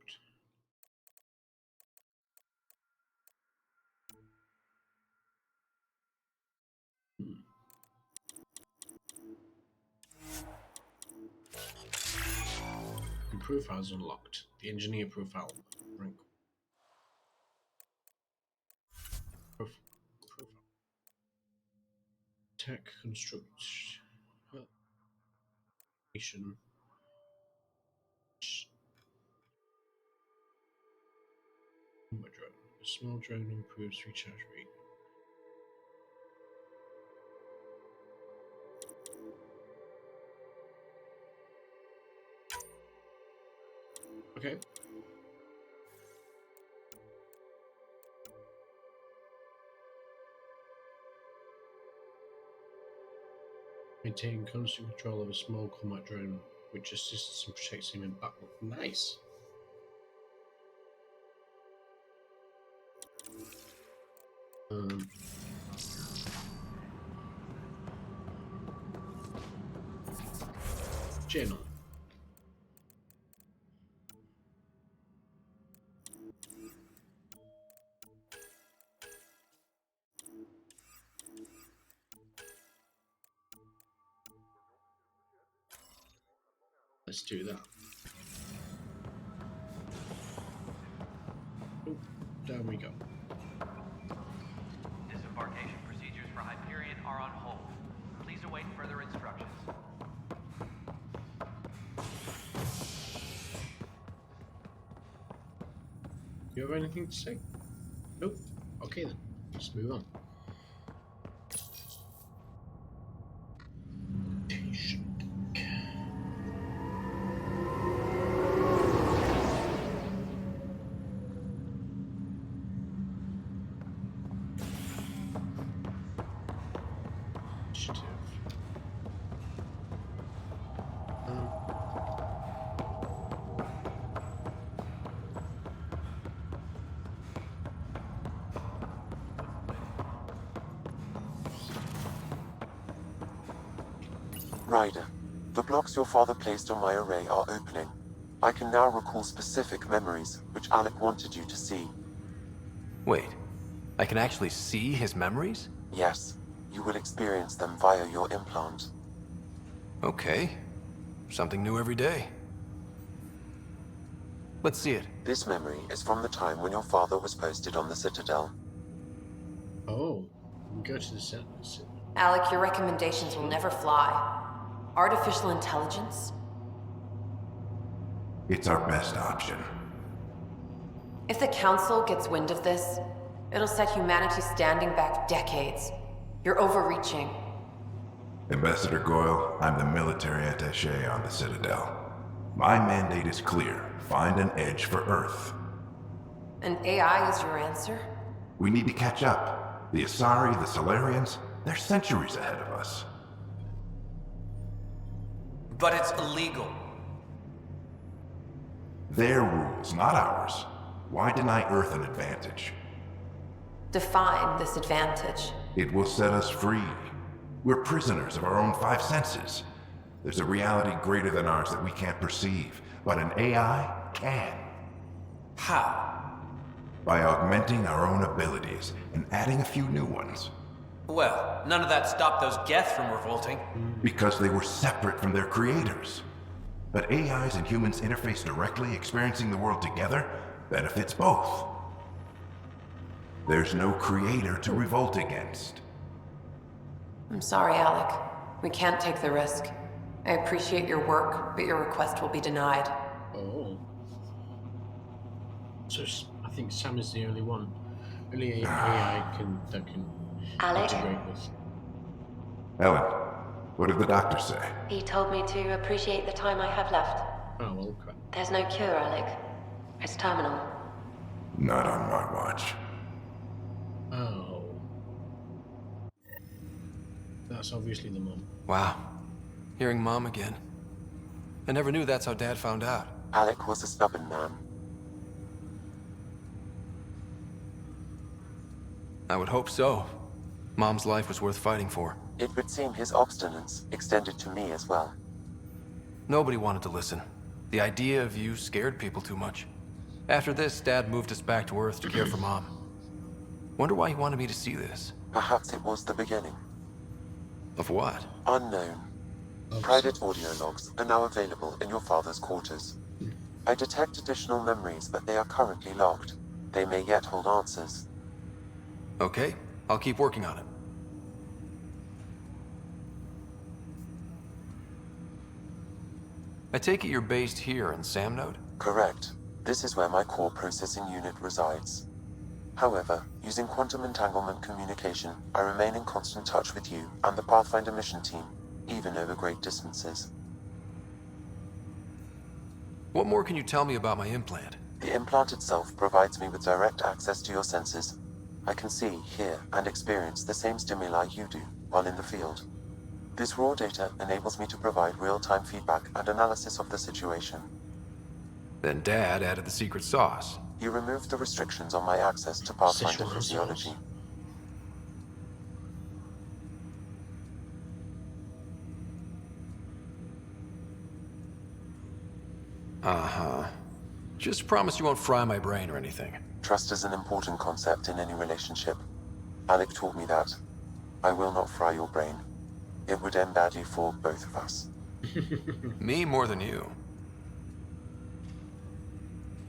The profile is unlocked. The engineer profile rank. Profile. Tech construction. Combat drone. A small drone improves recharge rate. Okay. Maintain constant control of a small combat drone, which assists and protects him in battle. Nice. Journal. Let's do that. Oh, down we go. Disembarkation procedures for Hyperion are on hold. Please await further instructions. You have anything to say? Nope. Okay then. Let's move on. Ryder, the blocks your father placed on my array are opening. I can now recall specific memories, which Alec wanted you to see. Wait, I can actually see his memories? Yes, you will experience them via your implant. Okay. Something new every day. Let's see it. This memory is from the time when your father was posted on the Citadel. Oh, go to the sentence. Alec, your recommendations will never fly. Artificial intelligence? It's our best option. If the Council gets wind of this, it'll set humanity standing back decades. You're overreaching. Ambassador Goyle, I'm the military attaché on the Citadel. My mandate is clear. Find an edge for Earth. And AI is your answer? We need to catch up. The Asari, the Solarians, they're centuries ahead of us. But it's illegal. Their rules, not ours. Why deny Earth an advantage? Define this advantage. It will set us free. We're prisoners of our own five senses. There's a reality greater than ours that we can't perceive, but an AI can. How? By augmenting our own abilities and adding a few new ones. Well, none of that stopped those Geth from revolting. Because they were separate from their creators. But AIs and humans interface directly, experiencing the world together benefits both. There's no creator to revolt against. I'm sorry, Alec. We can't take the risk. I appreciate your work, but your request will be denied. Oh. So I think Sam is the only one. Only AI that can Alec? integrate with. Ellen, what did the doctor say? He told me to appreciate the time I have left. Oh, well, crap. There's no cure, Alec. It's terminal. Not on my watch. Oh. That's obviously the mom. Wow. Hearing Mom again. I never knew that's how Dad found out. Alec was a stubborn man. I would hope so. Mom's life was worth fighting for. It would seem his obstinance extended to me as well. Nobody wanted to listen. The idea of you scared people too much. After this, Dad moved us back to Earth to care for Mom. Wonder why he wanted me to see this. Perhaps it was the beginning. Of what? Unknown. Private audio logs are now available in your father's quarters. I detect additional memories, but they are currently logged. They may yet hold answers. Okay, I'll keep working on it. I take it you're based here in Samnode? Correct. This is where my core processing unit resides. However, using quantum entanglement communication, I remain in constant touch with you and the Pathfinder mission team, even over great distances. What more can you tell me about my implant? The implant itself provides me with direct access to your senses. I can see, hear, and experience the same stimuli you do while in the field. This raw data enables me to provide real-time feedback and analysis of the situation. Then Dad added the secret sauce. He removed the restrictions on my access to Pathfinder Szechuan physiology. sauce. Uh-huh. Just promise you won't fry my brain or anything. Trust is an important concept in any relationship. Alec taught me that. I will not fry your brain. It would end badly for both of us. Me more than you.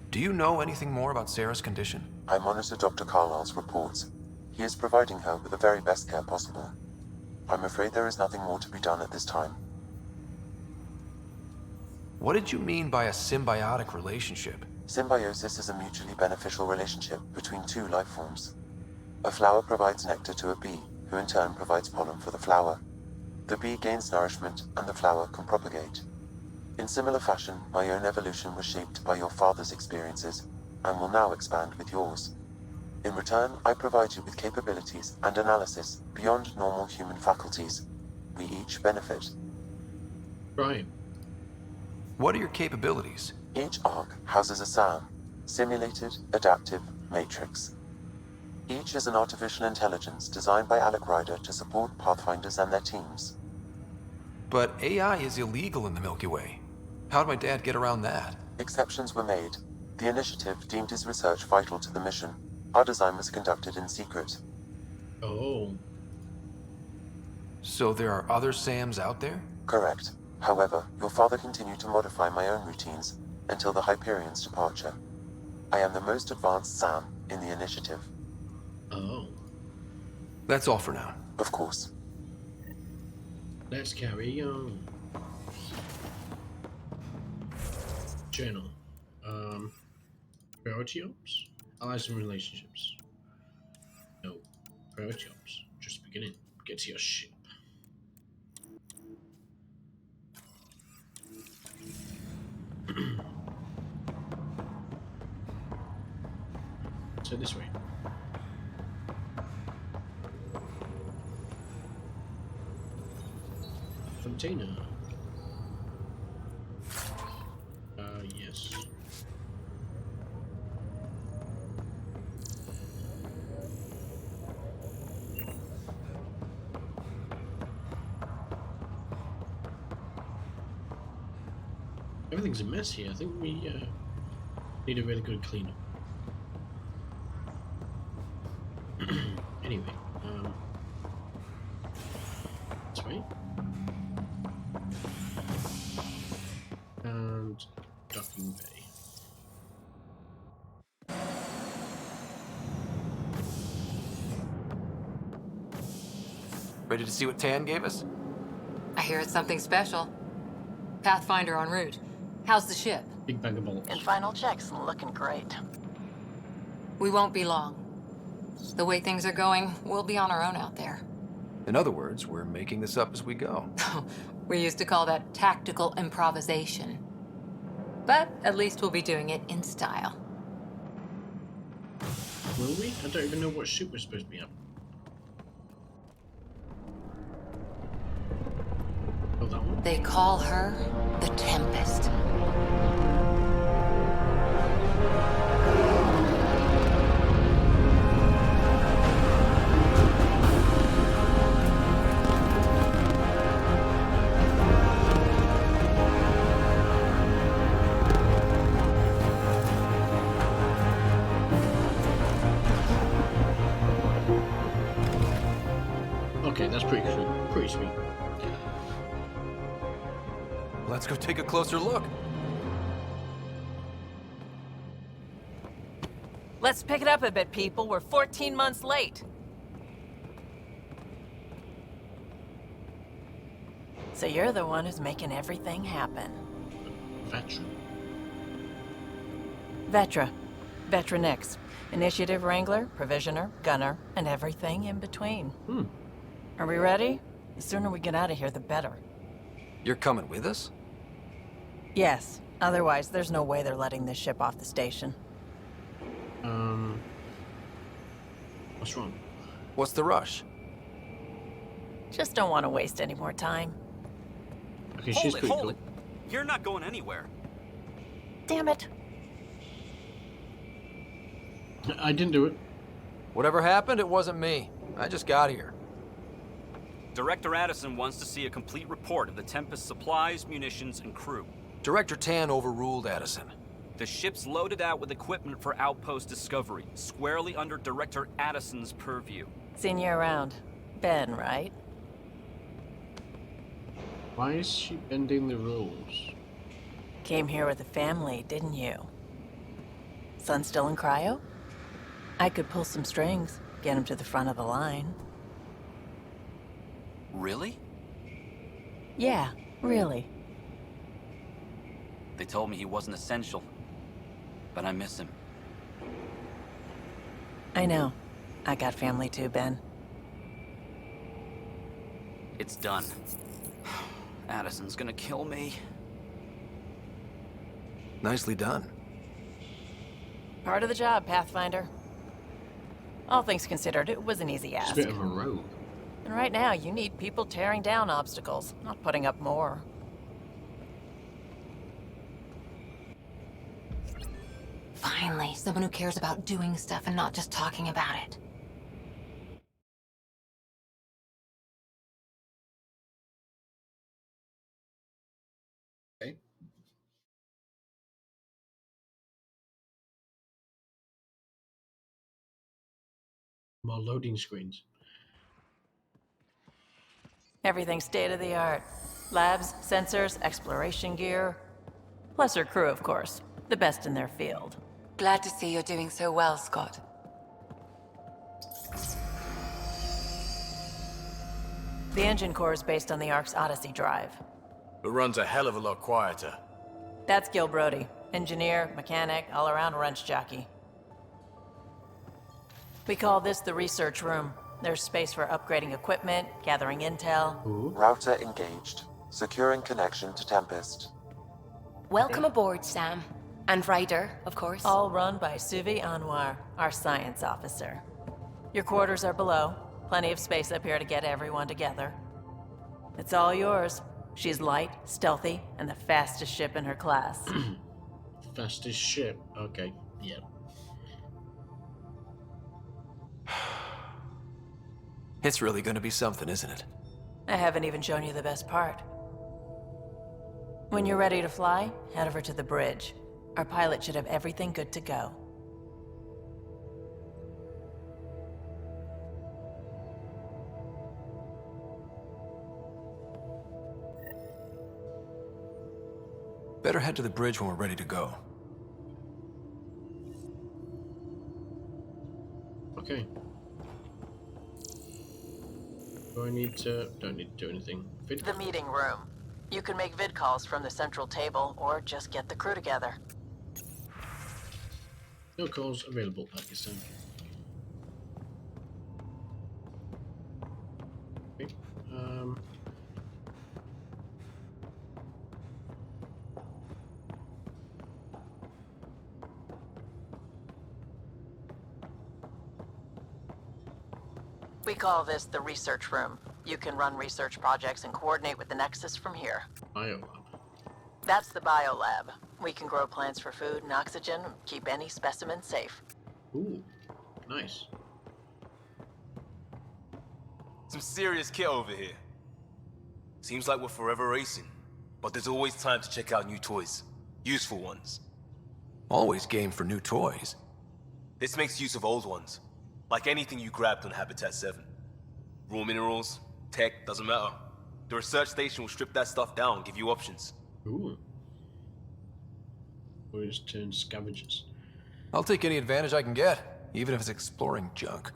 Do you know anything more about Sarah's condition? I monitor Dr. Carlisle's reports. He is providing her with the very best care possible. I'm afraid there is nothing more to be done at this time. What did you mean by a symbiotic relationship? Symbiosis is a mutually beneficial relationship between two life forms. A flower provides nectar to a bee, who in turn provides pollen for the flower. The bee gains nourishment, and the flower can propagate. In similar fashion, my own evolution was shaped by your father's experiences, and will now expand with yours. In return, I provide you with capabilities and analysis beyond normal human faculties. We each benefit. Right. What are your capabilities? Each arc houses a SAM, Simulated Adaptive Matrix. Each is an artificial intelligence designed by Alec Ryder to support Pathfinders and their teams. But AI is illegal in the Milky Way. How'd my dad get around that? Exceptions were made. The initiative deemed his research vital to the mission. Our design was conducted in secret. Oh. So there are other SAMs out there? Correct. However, your father continued to modify my own routines until the Hyperion's departure. I am the most advanced SAM in the initiative. Oh. That's all for now. Of course. Let's carry on. Journal. Priority ops? Allies and relationships. No. Priority ops. Just beginning. Get to your ship. So this way. Container. Yes. Everything's a mess here. I think we need a really good cleanup. Anyway, that's right. And docking bay. Ready to see what Tan gave us? I hear it's something special. Pathfinder en route. How's the ship? Big bag of bolts. In final checks, looking great. We won't be long. The way things are going, we'll be on our own out there. In other words, we're making this up as we go. We used to call that tactical improvisation. But at least we'll be doing it in style. Will we? I don't even know what ship we're supposed to be on. Oh, that one? They call her the Tempest. Okay, that's pretty cool. Pretty sweet. Let's go take a closer look. Let's pick it up a bit, people. We're 14 months late. So you're the one who's making everything happen. Veteran. Vetra. Vetronix. Initiative Wrangler, Provisioner, Gunner, and everything in between. Are we ready? The sooner we get out of here, the better. You're coming with us? Yes. Otherwise, there's no way they're letting this ship off the station. What's wrong? What's the rush? Just don't want to waste any more time. Okay, she's pretty cool. You're not going anywhere. Damn it. I didn't do it. Whatever happened, it wasn't me. I just got here. Director Addison wants to see a complete report of the Tempest supplies, munitions, and crew. Director Tan overruled Addison. The ship's loaded out with equipment for outpost discovery, squarely under Director Addison's purview. Seen you around. Ben, right? Why is she bending the rules? Came here with a family, didn't you? Son still in cryo? I could pull some strings, get him to the front of the line. Really? Yeah, really. They told me he wasn't essential, but I miss him. I know. I got family too, Ben. It's done. Addison's gonna kill me. Nicely done. Part of the job, Pathfinder. All things considered, it was an easy It's ask. a bit of a rogue. And right now, you need people tearing down obstacles, not putting up more. Finally, someone who cares about doing stuff and not just talking about it. Okay. More loading screens. Everything's state-of-the-art. Labs, sensors, exploration gear. Plus her crew, of course. The best in their field. Glad to see you're doing so well, Scott. The engine core is based on the Ark's Odyssey drive. It runs a hell of a lot quieter. That's Gil Brody. Engineer, mechanic, all-around wrench jockey. We call this the research room. There's space for upgrading equipment, gathering intel. Router engaged. Securing connection to Tempest. Welcome aboard, Sam. And Ryder, of course. All run by Suvi Anwar, our science officer. Your quarters are below. Plenty of space up here to get everyone together. It's all yours. She's light, stealthy, and the fastest ship in her class. Fastest ship. Okay, yeah. It's really gonna be something, isn't it? I haven't even shown you the best part. When you're ready to fly, head over to the bridge. Our pilot should have everything good to go. Better head to the bridge when we're ready to go. Okay. Do I need to... Don't need to do anything. Vid The meeting room. You can make vid calls from the central table, or just get the crew together. no calls available at this time. Okay. We call this the research room. You can run research projects and coordinate with the Nexus from here. Biolab. That's the biolab. We can grow plants for food and oxygen, keep any specimen safe. Ooh, nice. Some serious kit over here. Seems like we're forever racing, but there's always time to check out new toys. Useful ones. Always game for new toys. This makes use of old ones. Like anything you grabbed on Habitat 7. Raw minerals, tech, doesn't matter. The research station will strip that stuff down and give you options. Ooh. Or just turn scavengers. I'll take any advantage I can get, even if it's exploring junk.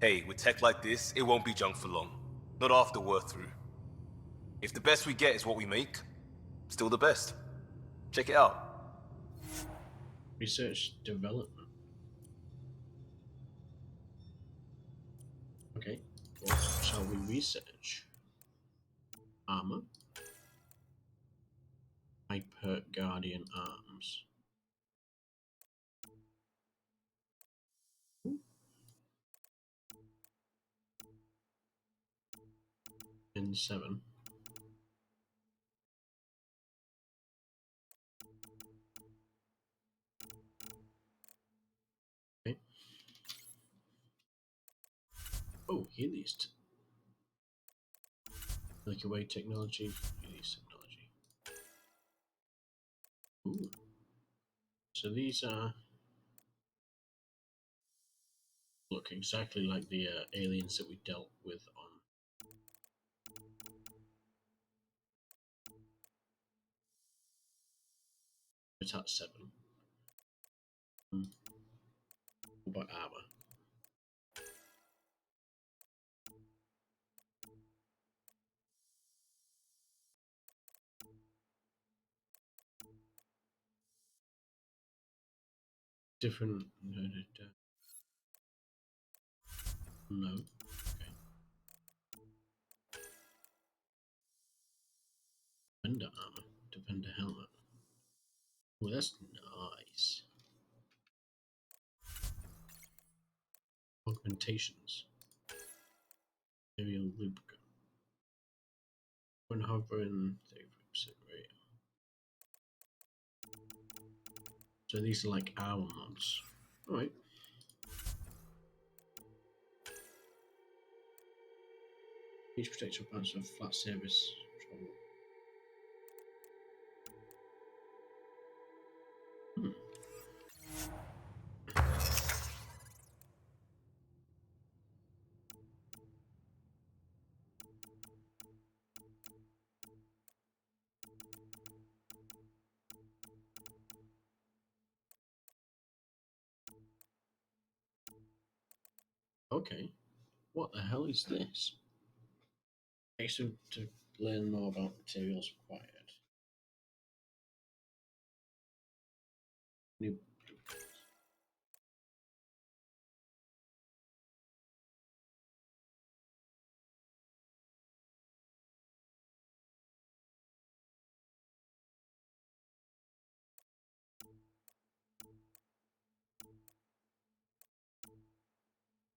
Hey, with tech like this, it won't be junk for long. Not after we're through. If the best we get is what we make, still the best. Check it out. Research development. Okay, what shall we research? Armor. Hyper Guardian arms. Ooh. N7. Okay. Oh, Helios. Milky Way technology. Helios technology. Ooh. So these are look exactly like the aliens that we dealt with on Habitat 7. What about armor? Different. No. Okay. Defender armor. Defender helmet. Oh, that's nice. Augmentations. Aerial lubricant. When hovering, 30% rate. So these are like armor mods. Alright. Each protector parts of flat surface travel. Okay. What the hell is this? Extra to learn more about materials required. New.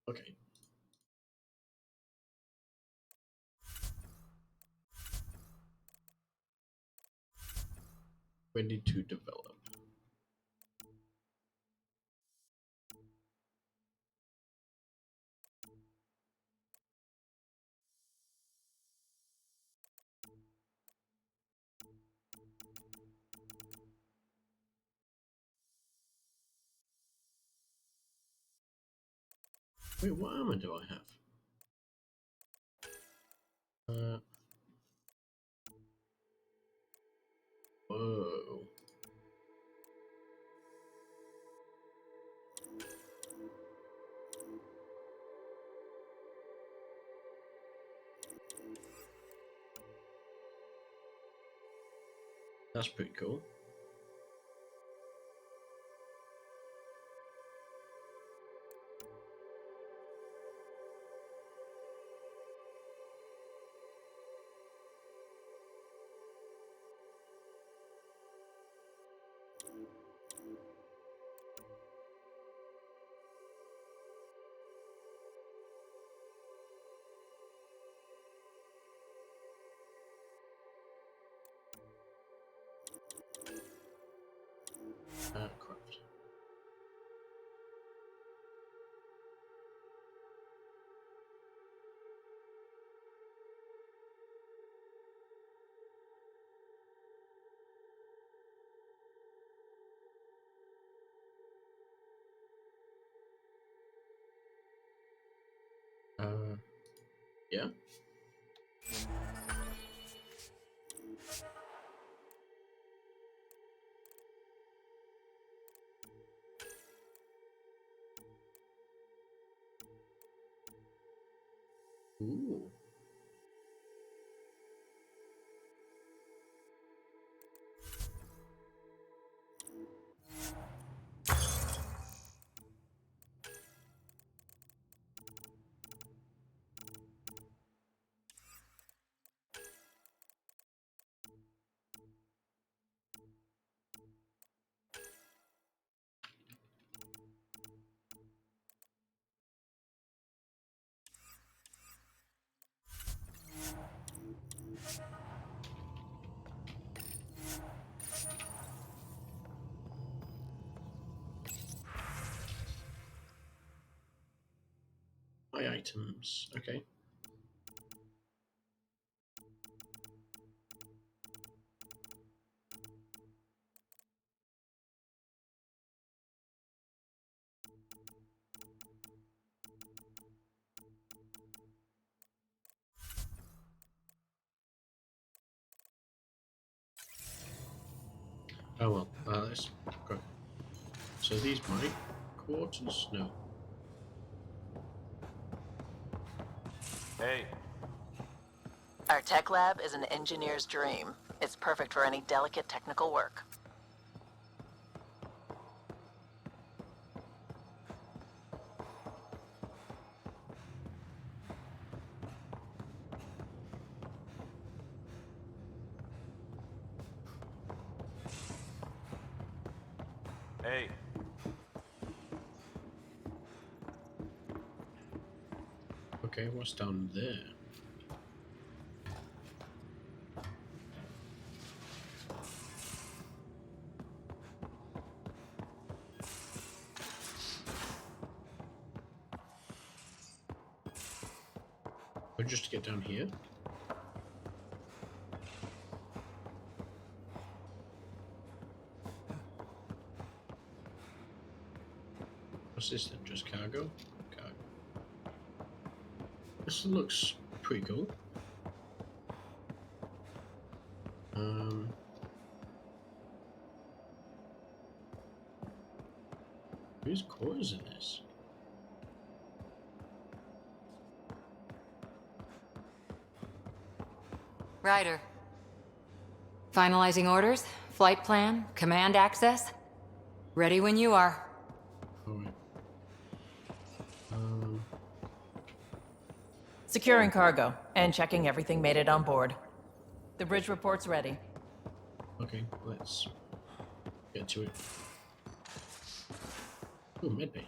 Okay. Ready to develop. Wait, what armor do I have? Whoa. That's pretty cool. Craft. Yeah. Ooh. My items. Okay. Oh well. Let's go. So these my quarters? No. Hey. Our tech lab is an engineer's dream. It's perfect for any delicate technical work. Hey. Okay, what's down there? Oh, just to get down here? What's this then? Just cargo? Cargo. This looks pretty cool. Whose quarters in this? Ryder. Finalizing orders, flight plan, command access. Ready when you are. Alright. Securing cargo and checking everything made it on board. The bridge report's ready. Okay, let's get to it. Oh, medbay.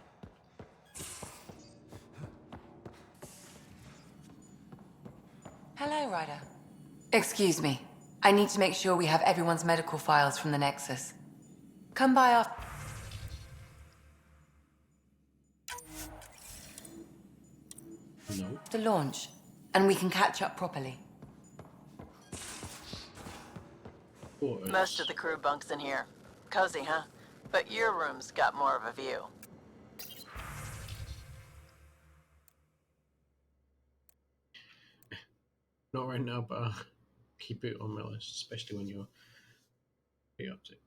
Hello, Ryder. Excuse me. I need to make sure we have everyone's medical files from the Nexus. Come by after. No. The launch, and we can catch up properly. Most of the crew bunks in here. Cozy, huh? But your room's got more of a view. Not right now, but I'll keep it on my list, especially when you're chaotic.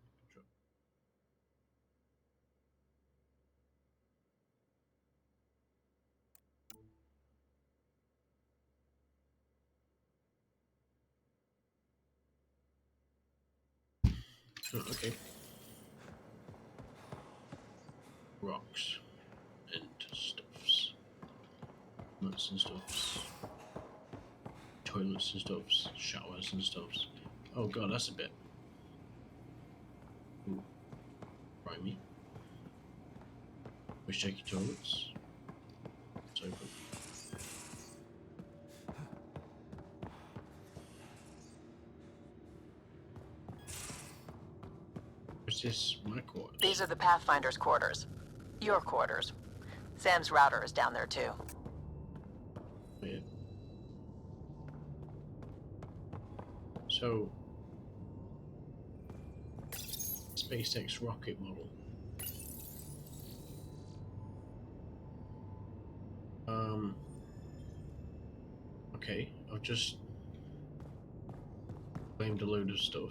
Oh, okay. Rocks and stuffs. Nuts and stuffs. Toilets and stuffs. Showers and stuffs. Oh god, that's a bit. Ooh. Grimy. Wish check your toilets. It's open. What's this? My quarters. These are the Pathfinder's quarters. Your quarters. Sam's router is down there too. Yeah. So, SpaceX rocket model. Okay, I've just claimed a load of stuff.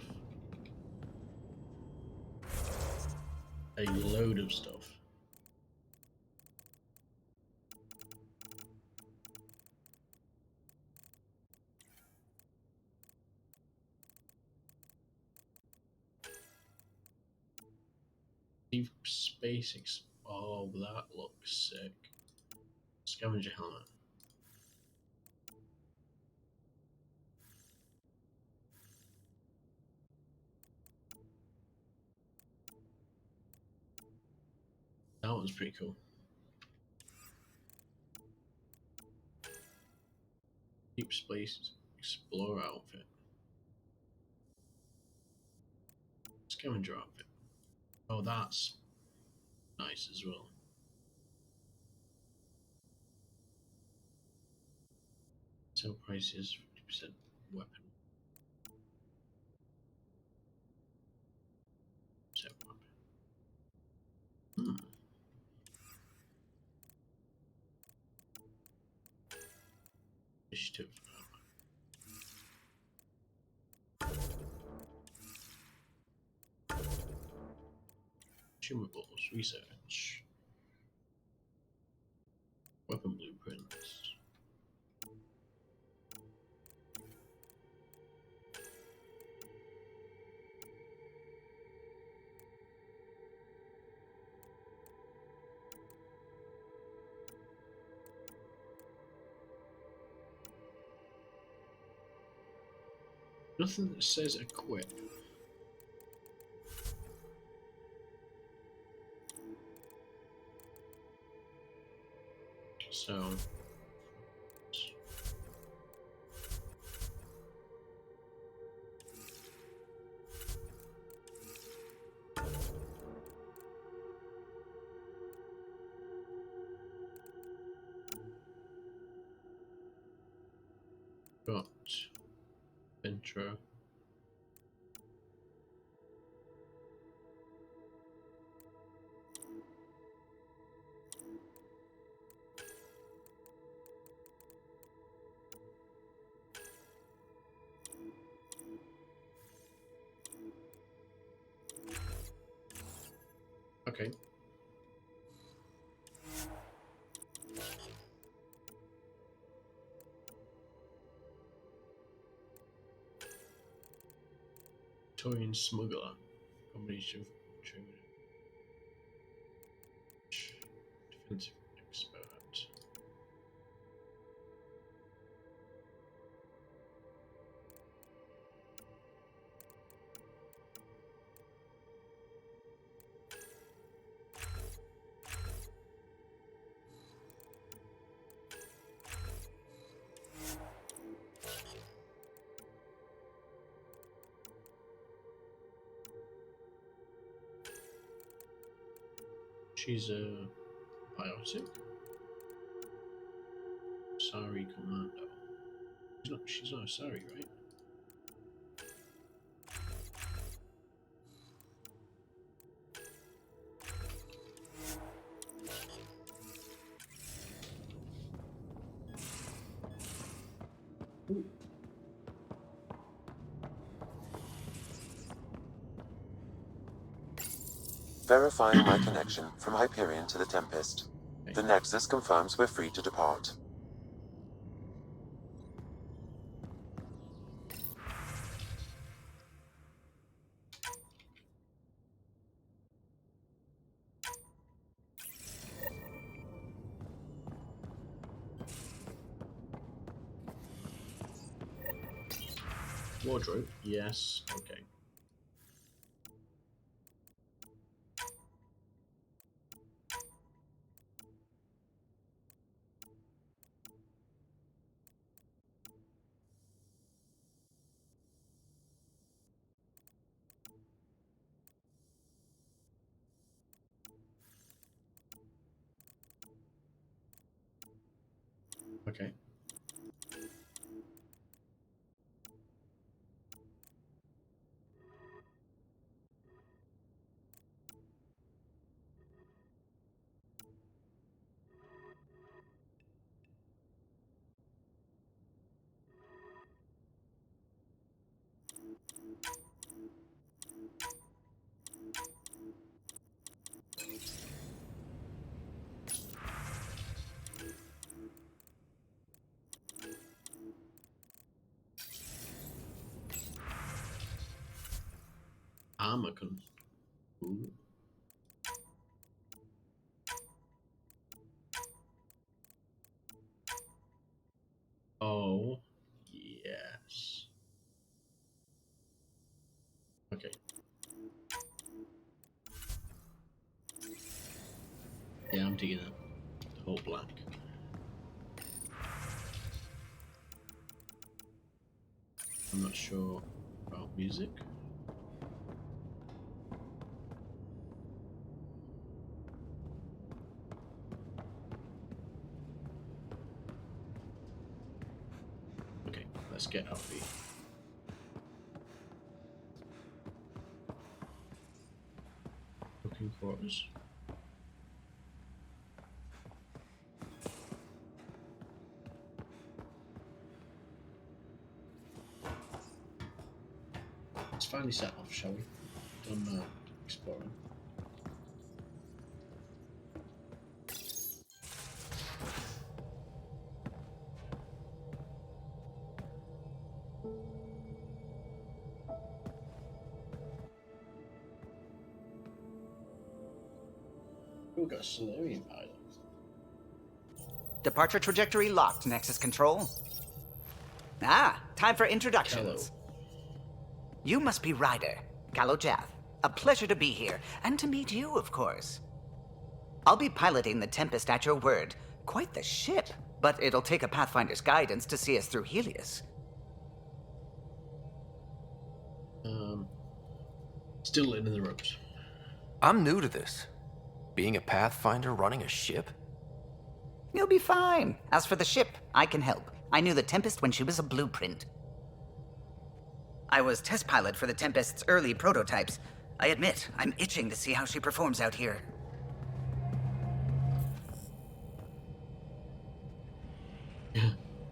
A load of stuff. Deep SpaceX. Oh, that looks sick. Scavenger helmet. That one's pretty cool. Deep Space Explorer outfit. Scavenger outfit. Oh, that's nice as well. Sale price is 50% weapon. Set weapon. Initiative. Consumables. Research. Weapon blueprints. Nothing that says equip. So got intro. Okay. Victorian smuggler. Combination of defensive expert. She's a biotic. Sari commando. She's not a Sari, right? Ooh. Verifying my connection from Hyperion to the Tempest. The Nexus confirms we're free to depart. Wardrobe, yes, okay. Okay. Armor con. Ooh. Oh, yes. Okay. Yeah, I'm digging it. The whole black. I'm not sure about music. Okay, let's get out of here. Looking quarters. Let's finally set off, shall we? Done exploring. We've got a Solarian pilot. Departure trajectory locked, Nexus Control. Ah, time for introductions. Hello. You must be Ryder, Callow Jath. A pleasure to be here, and to meet you, of course. I'll be piloting the Tempest at your word. Quite the ship, but it'll take a Pathfinder's guidance to see us through Helios. Still learning the ropes. I'm new to this. Being a Pathfinder running a ship? You'll be fine. As for the ship, I can help. I knew the Tempest when she was a blueprint. I was test pilot for the Tempest's early prototypes. I admit, I'm itching to see how she performs out here.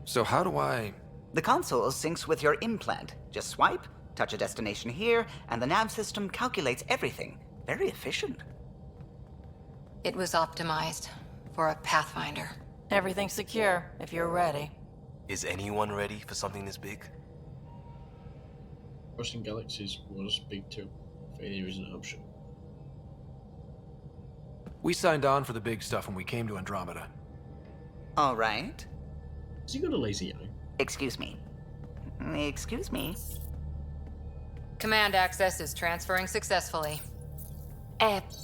So how do I... The console syncs with your implant. Just swipe, touch a destination here, and the nav system calculates everything. Very efficient. It was optimized for a Pathfinder. Everything's secure, if you're ready. Is anyone ready for something this big? Crossing galaxies was big too. Failure is an option. We signed on for the big stuff when we came to Andromeda. All right. Has he got a lazy eye? Excuse me. Excuse me. Command access is transferring successfully.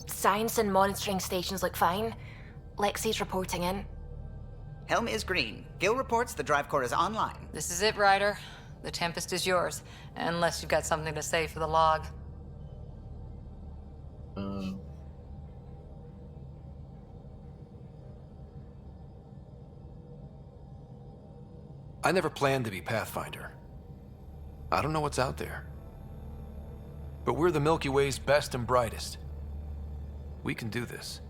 Science and monitoring stations look fine. Lexi's reporting in. Helm is green. Gil reports the drive core is online. This is it, Ryder. The Tempest is yours, unless you've got something to say for the log. I never planned to be Pathfinder. I don't know what's out there. But we're the Milky Way's best and brightest. We can do this.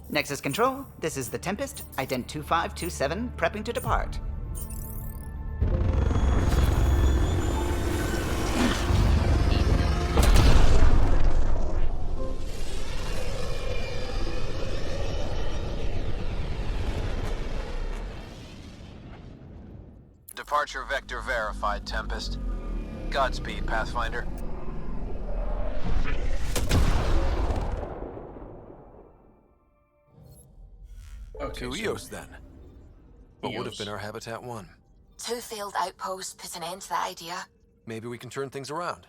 Nexus Control, this is the Tempest, Ident 2527, prepping to depart. Departure vector verified, Tempest. Godspeed, Pathfinder. To Eos, then. What would have been our Habitat 1? 2 failed outposts put an end to that idea. Maybe we can turn things around.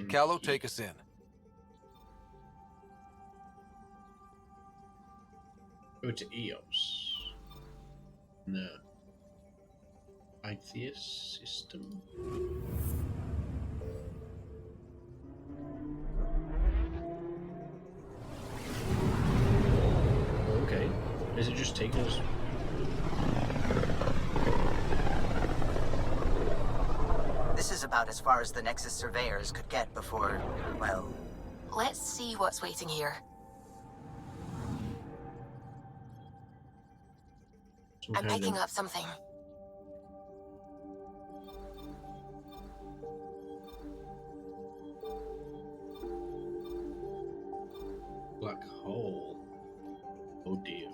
Callow, take us in. Go to Eos. No. Itheus system. Okay. Is it just taking us? This is about as far as the Nexus surveyors could get before, well... Let's see what's waiting here. I'm picking up something. Black hole. Oh dear.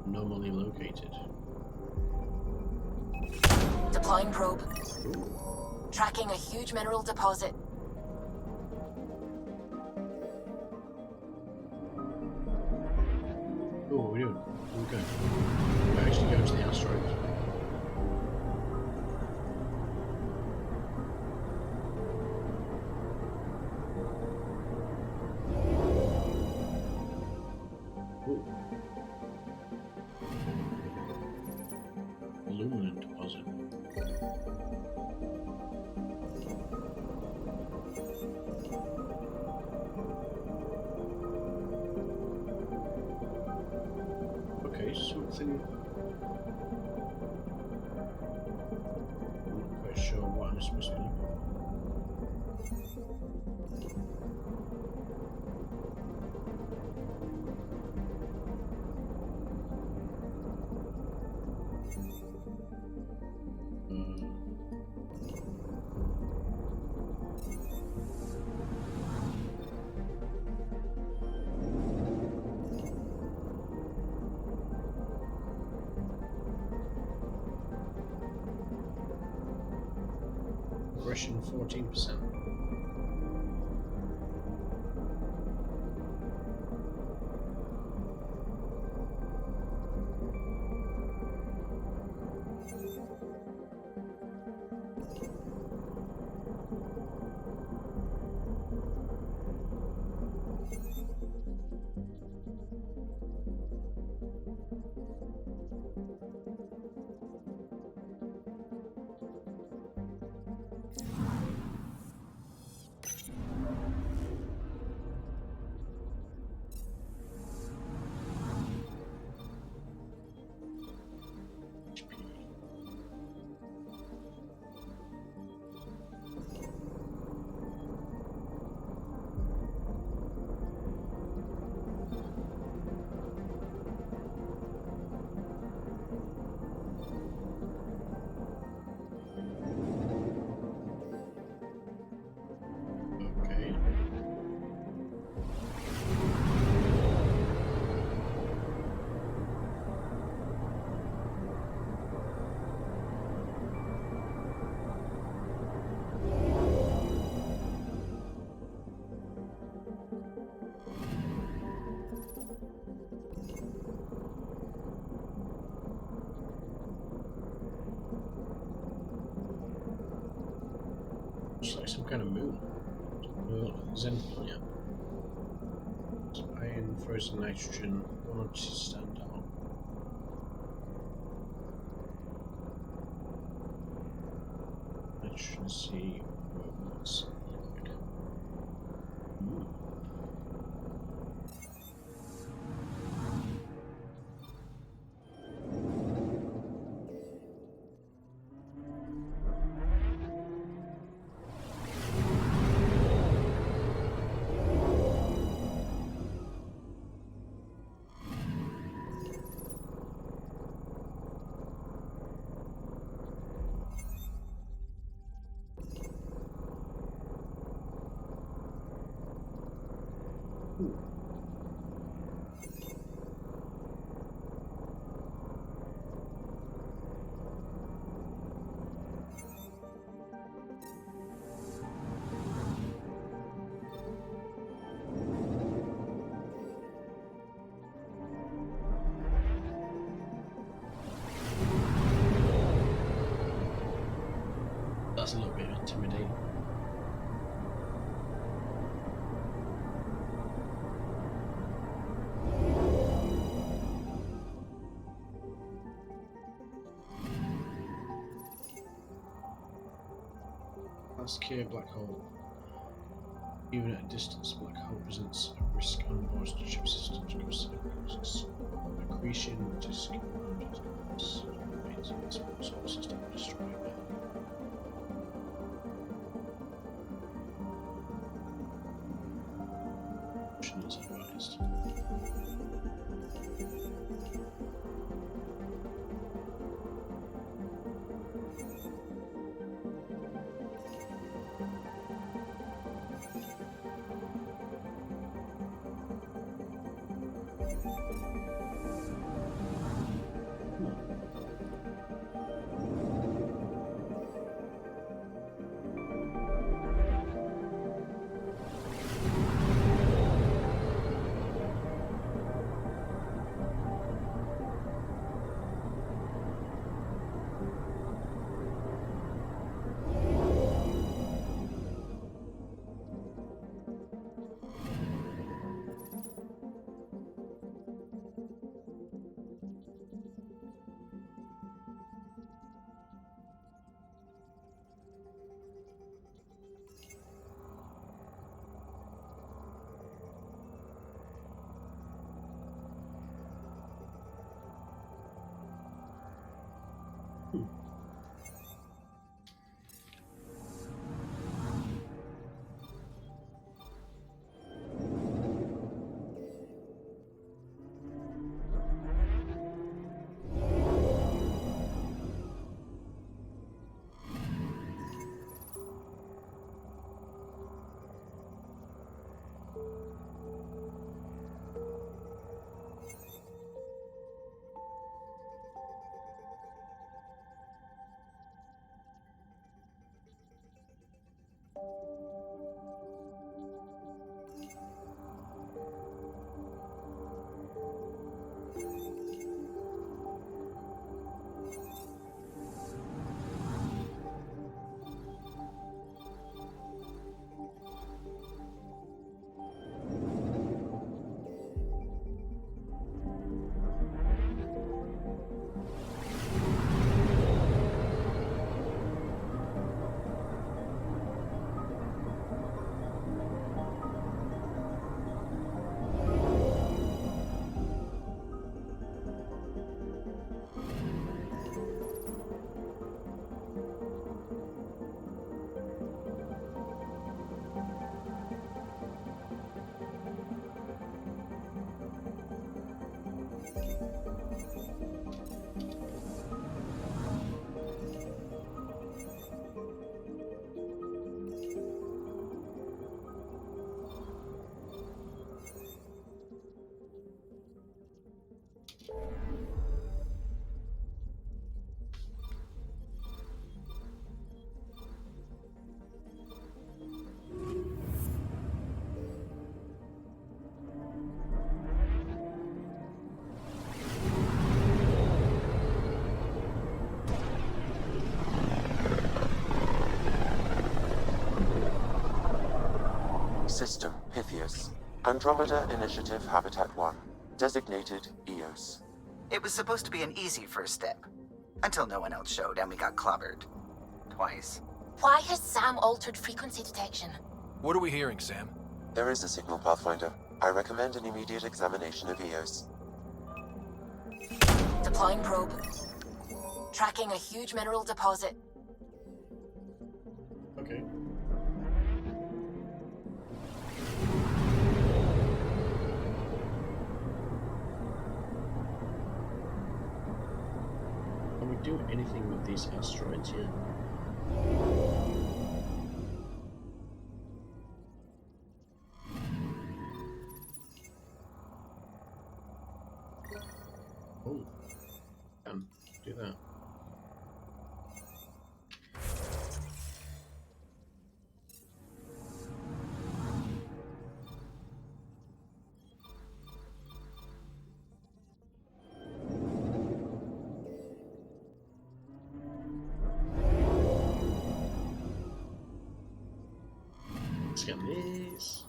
Anomaly located. Deploying probe. Tracking a huge mineral deposit. Oh, what are we doing? We're good. We're actually going to the asteroid. Aluminum deposit. Okay, something. I'm not quite sure what I'm supposed to do. Aggression 14%. Okay. Looks like some kind of moon. Zen planet. Iron, frozen nitrogen, want to stand out. Nitrogen C, what's liquid? intimidating. That's secure black hole. Even at a distance, black hole presents a risk on board ship systems because of accretion, disk, solar system destroyed. Caution is advised. System Pythias. Andromeda Initiative Habitat 1. Designated EOS. It was supposed to be an easy first step. Until no one else showed and we got clobbered. Twice. Why has Sam altered frequency detection? What are we hearing, Sam? There is a signal, Pathfinder. I recommend an immediate examination of EOS. Deploying probe. Tracking a huge mineral deposit. Okay. Can we do anything with these asteroids yet? Oh, do that. Scan these.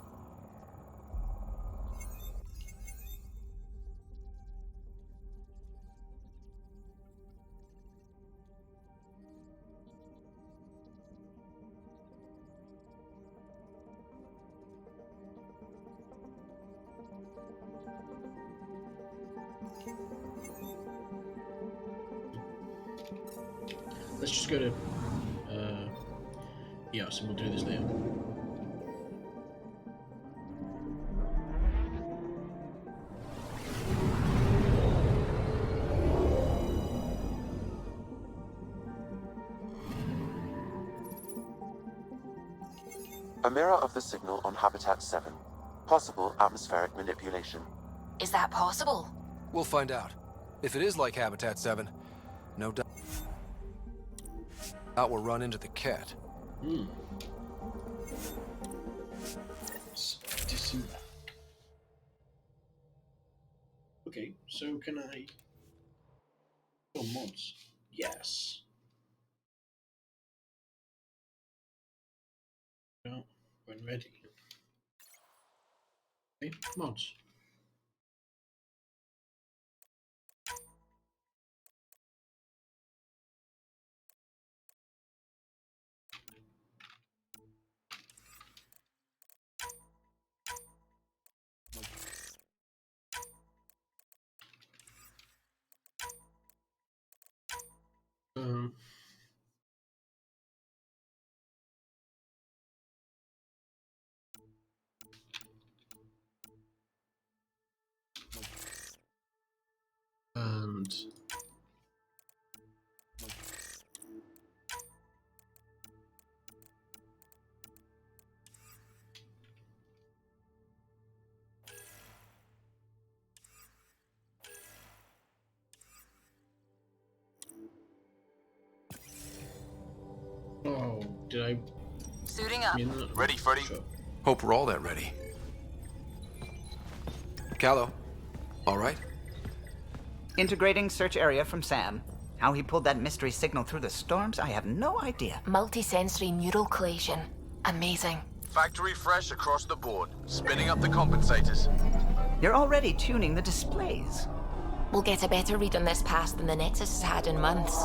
Let's just go to EOS and we'll do this now. A mirror of the signal on Habitat 7. Possible atmospheric manipulation. Is that possible? We'll find out. If it is like Habitat 7, no doubt we'll run into the cat. Okay, so can I... Oh, mods. Yes. Well, when ready. Okay, mods. Um, and oh, did I? Suiting up. Ready, Freddy? Sure. Hope we're all that ready. Callow, all right? Integrating search area from Sam. How he pulled that mystery signal through the storms, I have no idea. Multisensory neural collation. Amazing. Factory fresh across the board. Spinning up the compensators. You're already tuning the displays. We'll get a better read on this pass than the Nexus has had in months.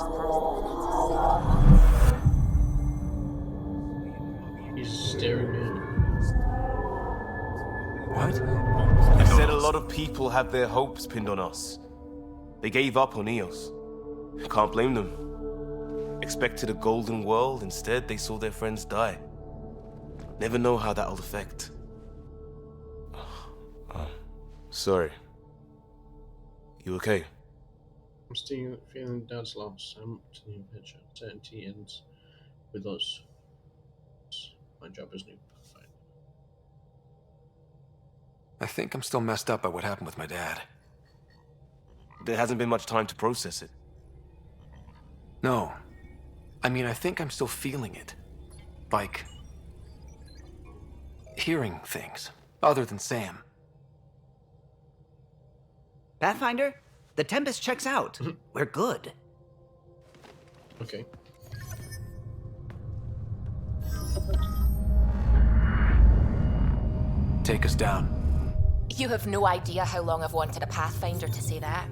He's staring me. What? They said a lot of people have their hopes pinned on us. They gave up on EOS. Can't blame them. Expected a golden world, instead they saw their friends die. Never know how that'll affect. Sorry. You okay? I'm still feeling Dad's loss. I'm to the adventure. Certainty ends with us. My job is new. Fine. I think I'm still messed up by what happened with my dad. There hasn't been much time to process it. No. I mean, I think I'm still feeling it. Like... hearing things, other than Sam. Pathfinder, the Tempest checks out. We're good. Okay. Take us down. You have no idea how long I've wanted a Pathfinder to say that.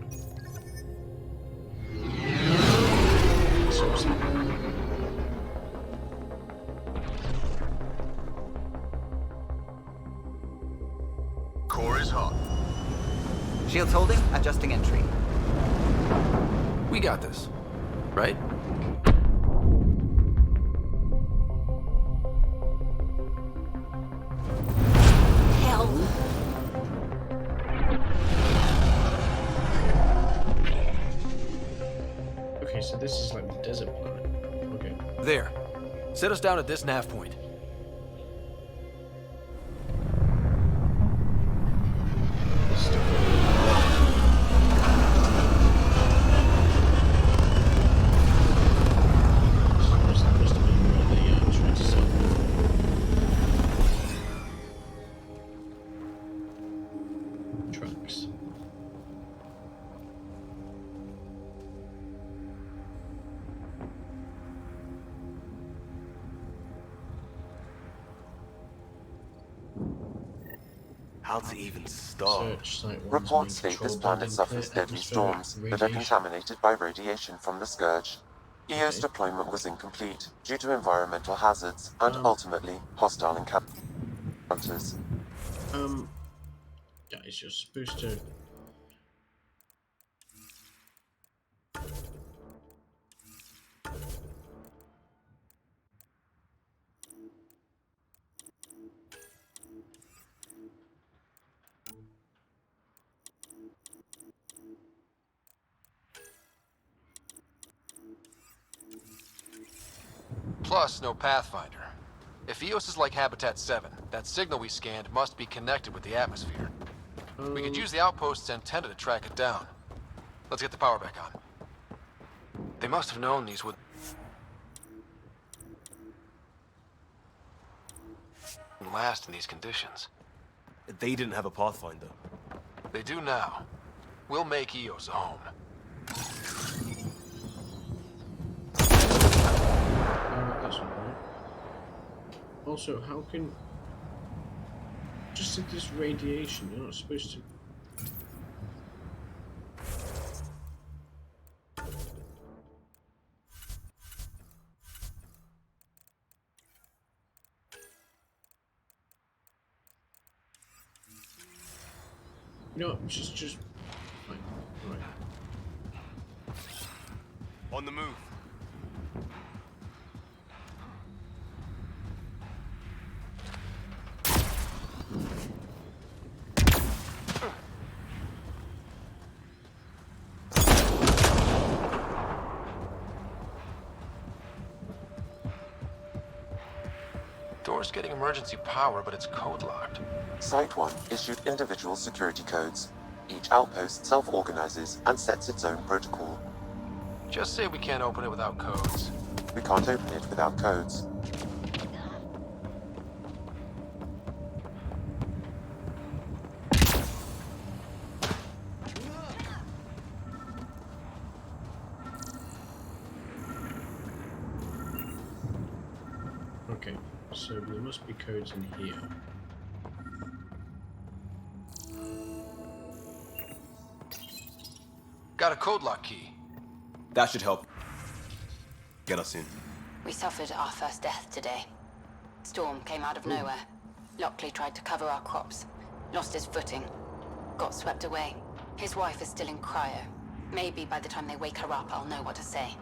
Core is hot. Shields holding, adjusting entry. We got this, right? Hell. Okay, so this is like the desert planet. Okay. There. Set us down at this nav point. Tracks. How to even start? Search Site 1's Reports main state this control planet building, suffers clear deadly atmospheric storms that are radiation. contaminated by radiation from the Scourge. EO's deployment was incomplete due to environmental hazards and ultimately hostile encounters. Guys, you're supposed to. Plus, no Pathfinder. If EOS is like Habitat 7, that signal we scanned must be connected with the atmosphere. We could use the outpost's antenna to track it down. Let's get the power back on. They must have known these would last in these conditions. They didn't have a Pathfinder. They do now. We'll make EOS a home. That's not right. Also, how can... Just said this radiation, you're not supposed to... No, just... Fine. Right. On the move. Door's getting emergency power, but it's code locked. Site 1 issued individual security codes. Each outpost self-organizes and sets its own protocol. Just say we can't open it without codes. We can't open it without codes. Okay, so there must be codes in here. Got a code lock key. That should help get us in. We suffered our first death today. Storm came out of nowhere. Lockley tried to cover our crops. Lost his footing. Got swept away. His wife is still in cryo. Maybe by the time they wake her up, I'll know what to say.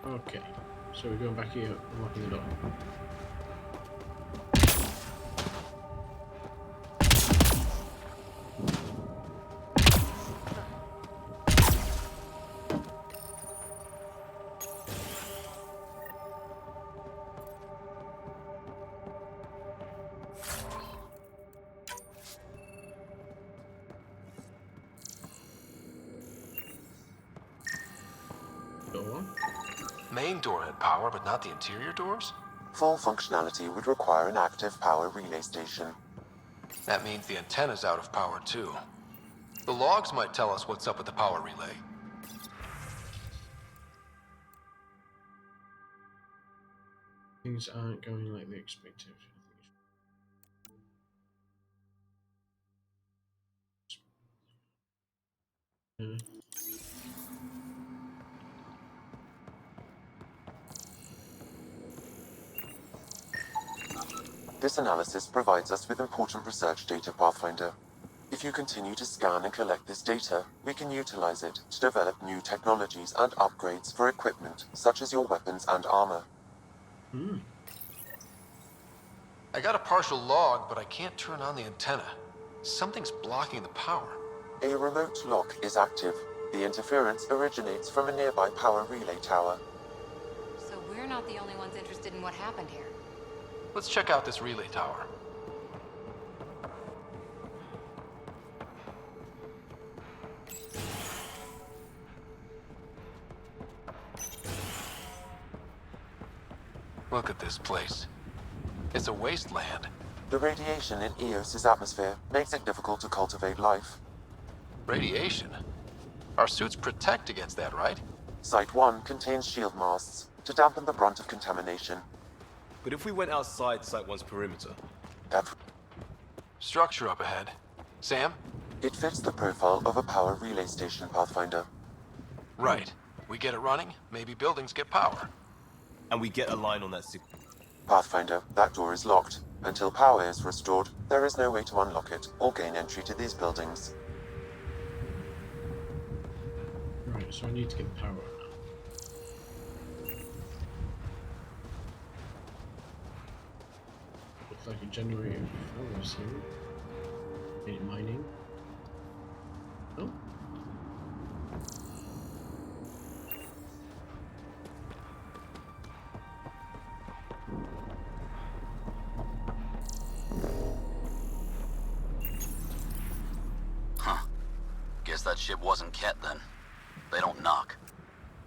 Okay, so we're going back here, unlocking the door. Door. Main door had power, but not the interior doors? Full functionality would require an active power relay station. That means the antenna's out of power too. The logs might tell us what's up with the power relay. Things aren't going like they expected. This analysis provides us with important research data, Pathfinder. If you continue to scan and collect this data, we can utilize it to develop new technologies and upgrades for equipment, such as your weapons and armor. I got a partial log, but I can't turn on the antenna. Something's blocking the power. A remote lock is active. The interference originates from a nearby power relay tower. So we're not the only ones interested in what happened here. Let's check out this relay tower. Look at this place. It's a wasteland. The radiation in Eos's atmosphere makes it difficult to cultivate life. Radiation? Our suits protect against that, right? Site 1 contains shield masts to dampen the brunt of contamination. But if we went outside Site 1's perimeter? That Structure up ahead. Sam? it fits the profile of a power relay station, Pathfinder. Right. We get it running, maybe buildings get power. And we get a line on that signal. Pathfinder, that door is locked. Until power is restored, there is no way to unlock it or gain entry to these buildings. Right, so I need to get power now. Looks like a generator before us here. Any mining? No? Huh. Guess that ship wasn't Ket then. They don't knock.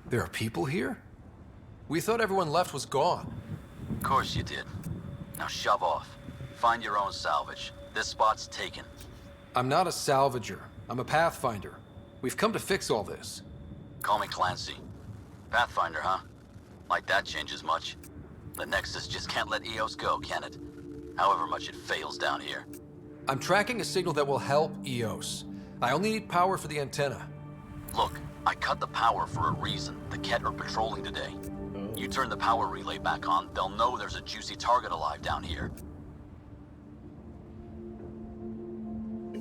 There are people here? We thought everyone left was gone. Of course you did. Now shove off. Find your own salvage. This spot's taken. I'm not a salvager. I'm a pathfinder. We've come to fix all this. Call me Clancy. Pathfinder, huh? Like that changes much. The Nexus just can't let Eos go, can it? However much it fails down here. I'm tracking a signal that will help Eos. I only need power for the antenna. Look, I cut the power for a reason. The Ket are patrolling today. You turn the power relay back on, they'll know there's a juicy target alive down here.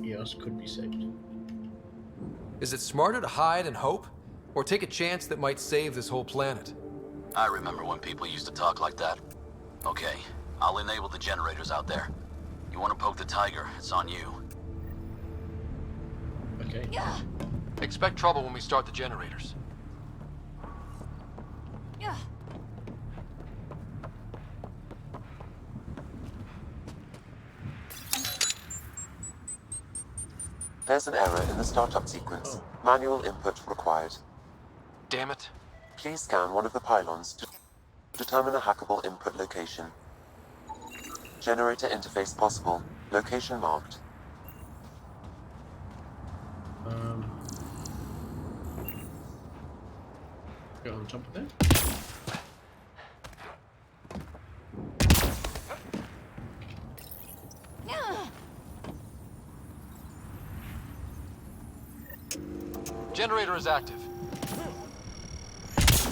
Eos could be saved. Is it smarter to hide and hope? Or take a chance that might save this whole planet? I remember when people used to talk like that. Okay, I'll enable the generators out there. You want to poke the tiger, it's on you. Okay. Yeah. Expect trouble when we start the generators. Yeah. There's an error in the startup sequence. Manual input required. Damn it. Please scan one of the pylons to determine a hackable input location. Generator interface possible. Location marked. Go on top of that. Generator is active.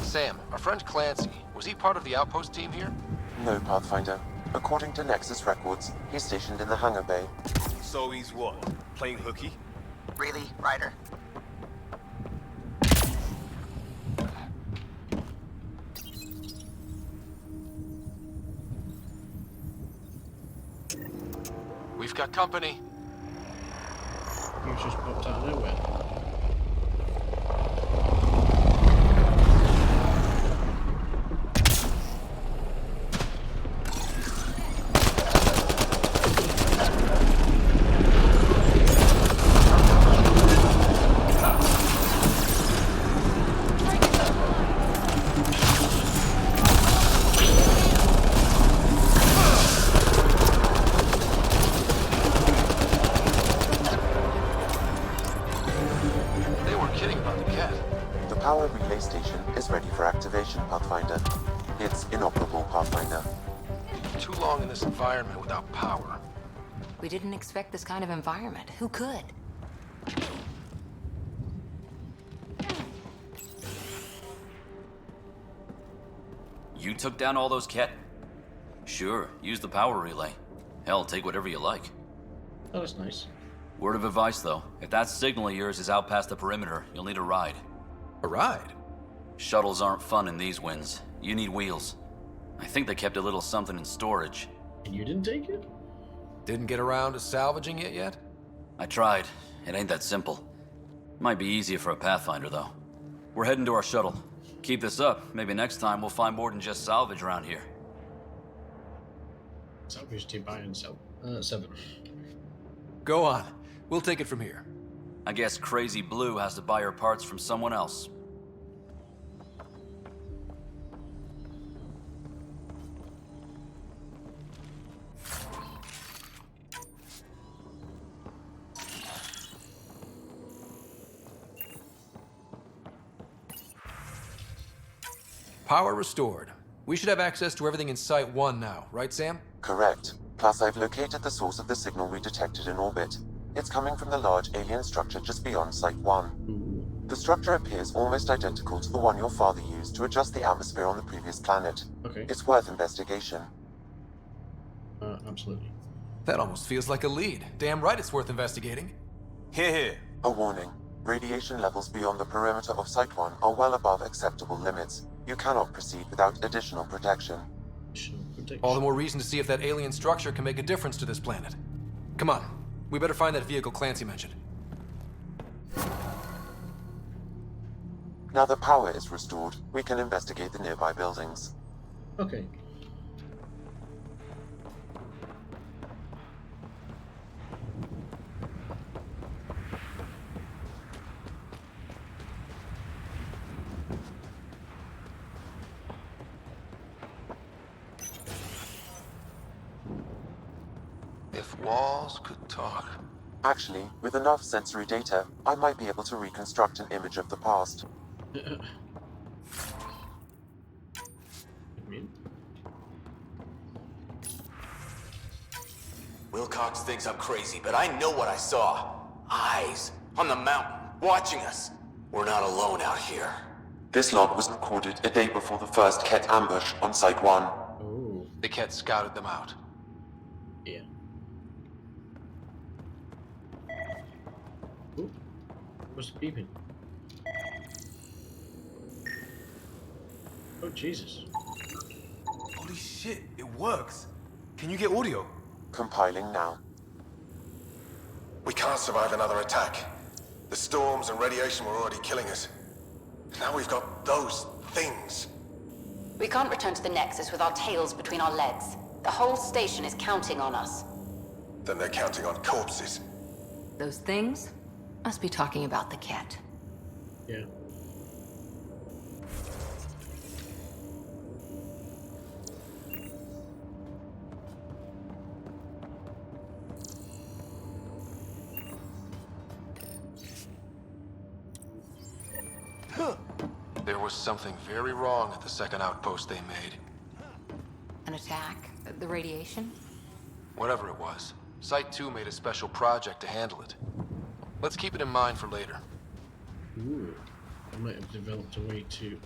Sam, our friend Clancy, was he part of the outpost team here? No, Pathfinder. According to Nexus records, he's stationed in the hangar bay. So he's what? Playing hooky? Really, Ryder? We've got company. He was just popped out of nowhere. Power relay station is ready for activation, Pathfinder. It's inoperable, Pathfinder. Too long in this environment without power. We didn't expect this kind of environment. Who could? You took down all those Ket? Sure, use the power relay. Hell, take whatever you like. Oh, that's nice. Word of advice, though. If that signal of yours is out past the perimeter, you'll need a ride. A ride? Shuttles aren't fun in these winds. You need wheels. I think they kept a little something in storage. And you didn't take it? Didn't get around to salvaging it yet? I tried. It ain't that simple. Might be easier for a Pathfinder, though. We're heading to our shuttle. Keep this up. Maybe next time we'll find more than just salvage around here. Salvage to buy and sell. 7. Go on. We'll take it from here. I guess Crazy Blue has to buy her parts from someone else. Power restored. We should have access to everything in Site 1 now, right, Sam? Correct. Plus, I've located the source of the signal we detected in orbit. It's coming from the large alien structure just beyond Site 1. The structure appears almost identical to the one your father used to adjust the atmosphere on the previous planet. Okay. It's worth investigation. Absolutely. That almost feels like a lead. Damn right it's worth investigating. Here, here. A warning. Radiation levels beyond the perimeter of Site 1 are well above acceptable limits. You cannot proceed without additional protection. All the more reason to see if that alien structure can make a difference to this planet. Come on. We better find that vehicle Clancy mentioned. Now that power is restored, we can investigate the nearby buildings. Okay. If walls could talk. Actually, with enough sensory data, I might be able to reconstruct an image of the past. Wilcox thinks I'm crazy, but I know what I saw. Eyes on the mountain, watching us. We're not alone out here. This log was recorded a day before the first Ket ambush on Site 1. The Ket scouted them out. Yeah. Ooh. What's beeping? Oh, Jesus. Holy shit, it works. Can you get audio? Compiling now. We can't survive another attack. The storms and radiation were already killing us. Now we've got those things. We can't return to the Nexus with our tails between our legs. The whole station is counting on us. Then they're counting on corpses. Those things must be talking about the cat. Yeah. There was something very wrong at the second outpost they made. An attack? The radiation? Whatever it was, Site 2 made a special project to handle it. Let's keep it in mind for later. Ooh. I might have developed a way to...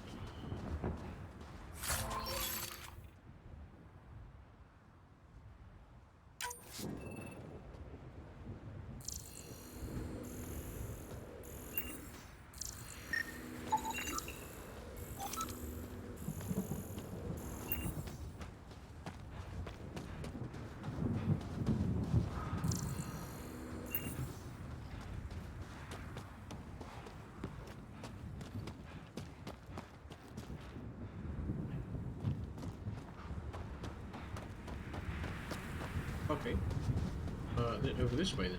Okay. Then over this way then.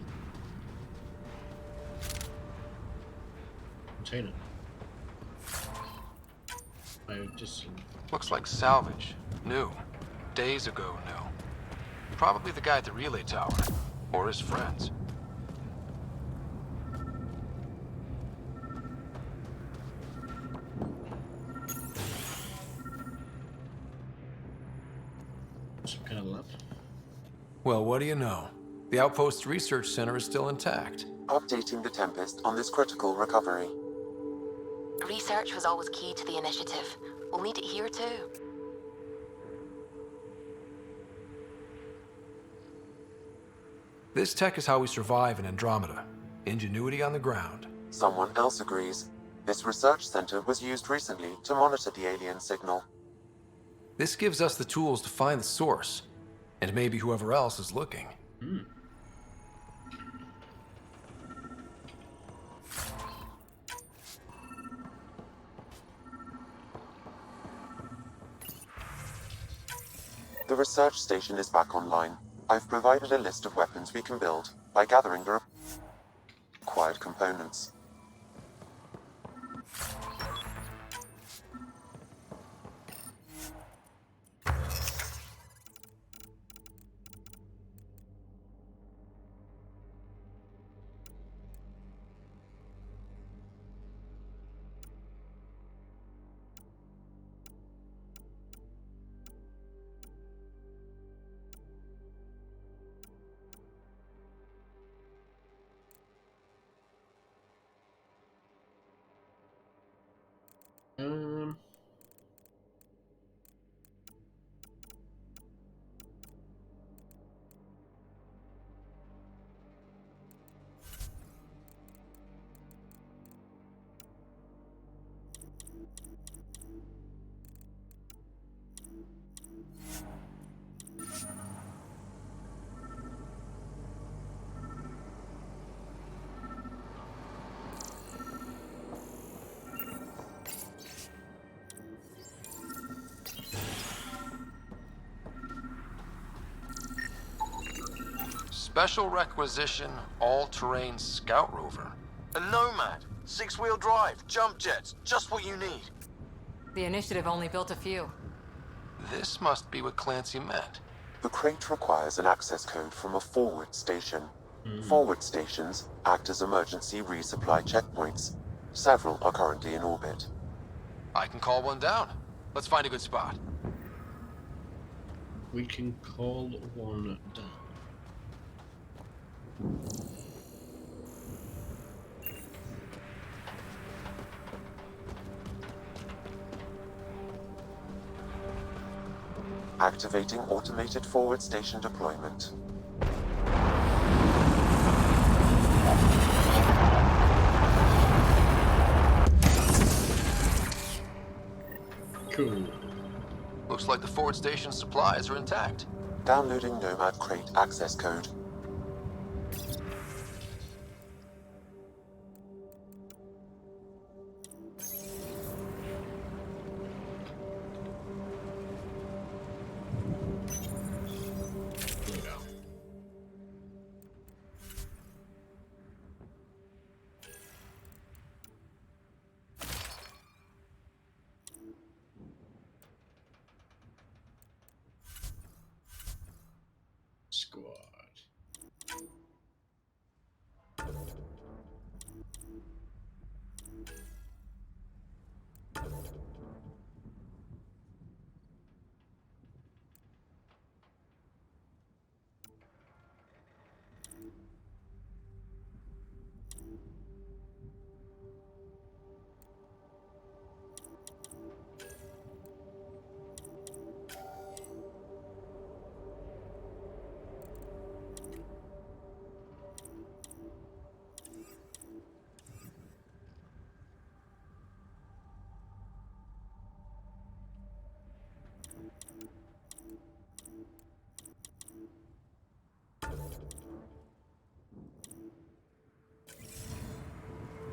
Container. Just... Looks like salvage. New. Days ago, new. Probably the guy at the relay tower. Or his friends. Some kind of lab. Well, what do you know? The Outpost's research center is still intact. Updating the Tempest on this critical recovery. Research was always key to the initiative. We'll need it here too. This tech is how we survive in Andromeda. Ingenuity on the ground. Someone else agrees. This research center was used recently to monitor the alien signal. This gives us the tools to find the source. And maybe whoever else is looking. The research station is back online. I've provided a list of weapons we can build by gathering the required components. Special requisition, all-terrain scout rover. A Nomad, 6-wheel drive, jump jets, just what you need. The initiative only built a few. This must be what Clancy meant. The crate requires an access code from a forward station. Forward stations act as emergency resupply checkpoints. Several are currently in orbit. I can call one down. Let's find a good spot. We can call one down. Activating automated forward station deployment. Cool. Looks like the forward station supplies are intact. Downloading Nomad crate access code. Squad.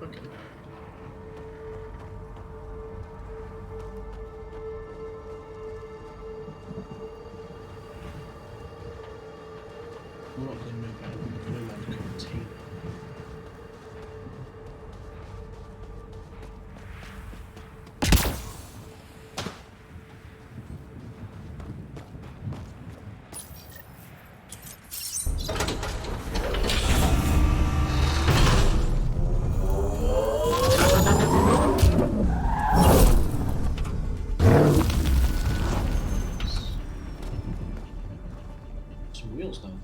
Okay. What the Nomad container? Some wheels down.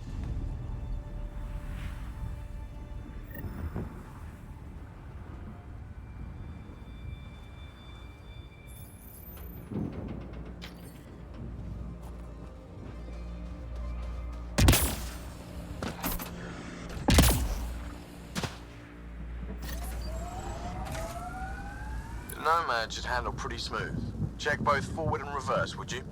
The Nomad should handle pretty smooth. Check both forward and reverse, would you?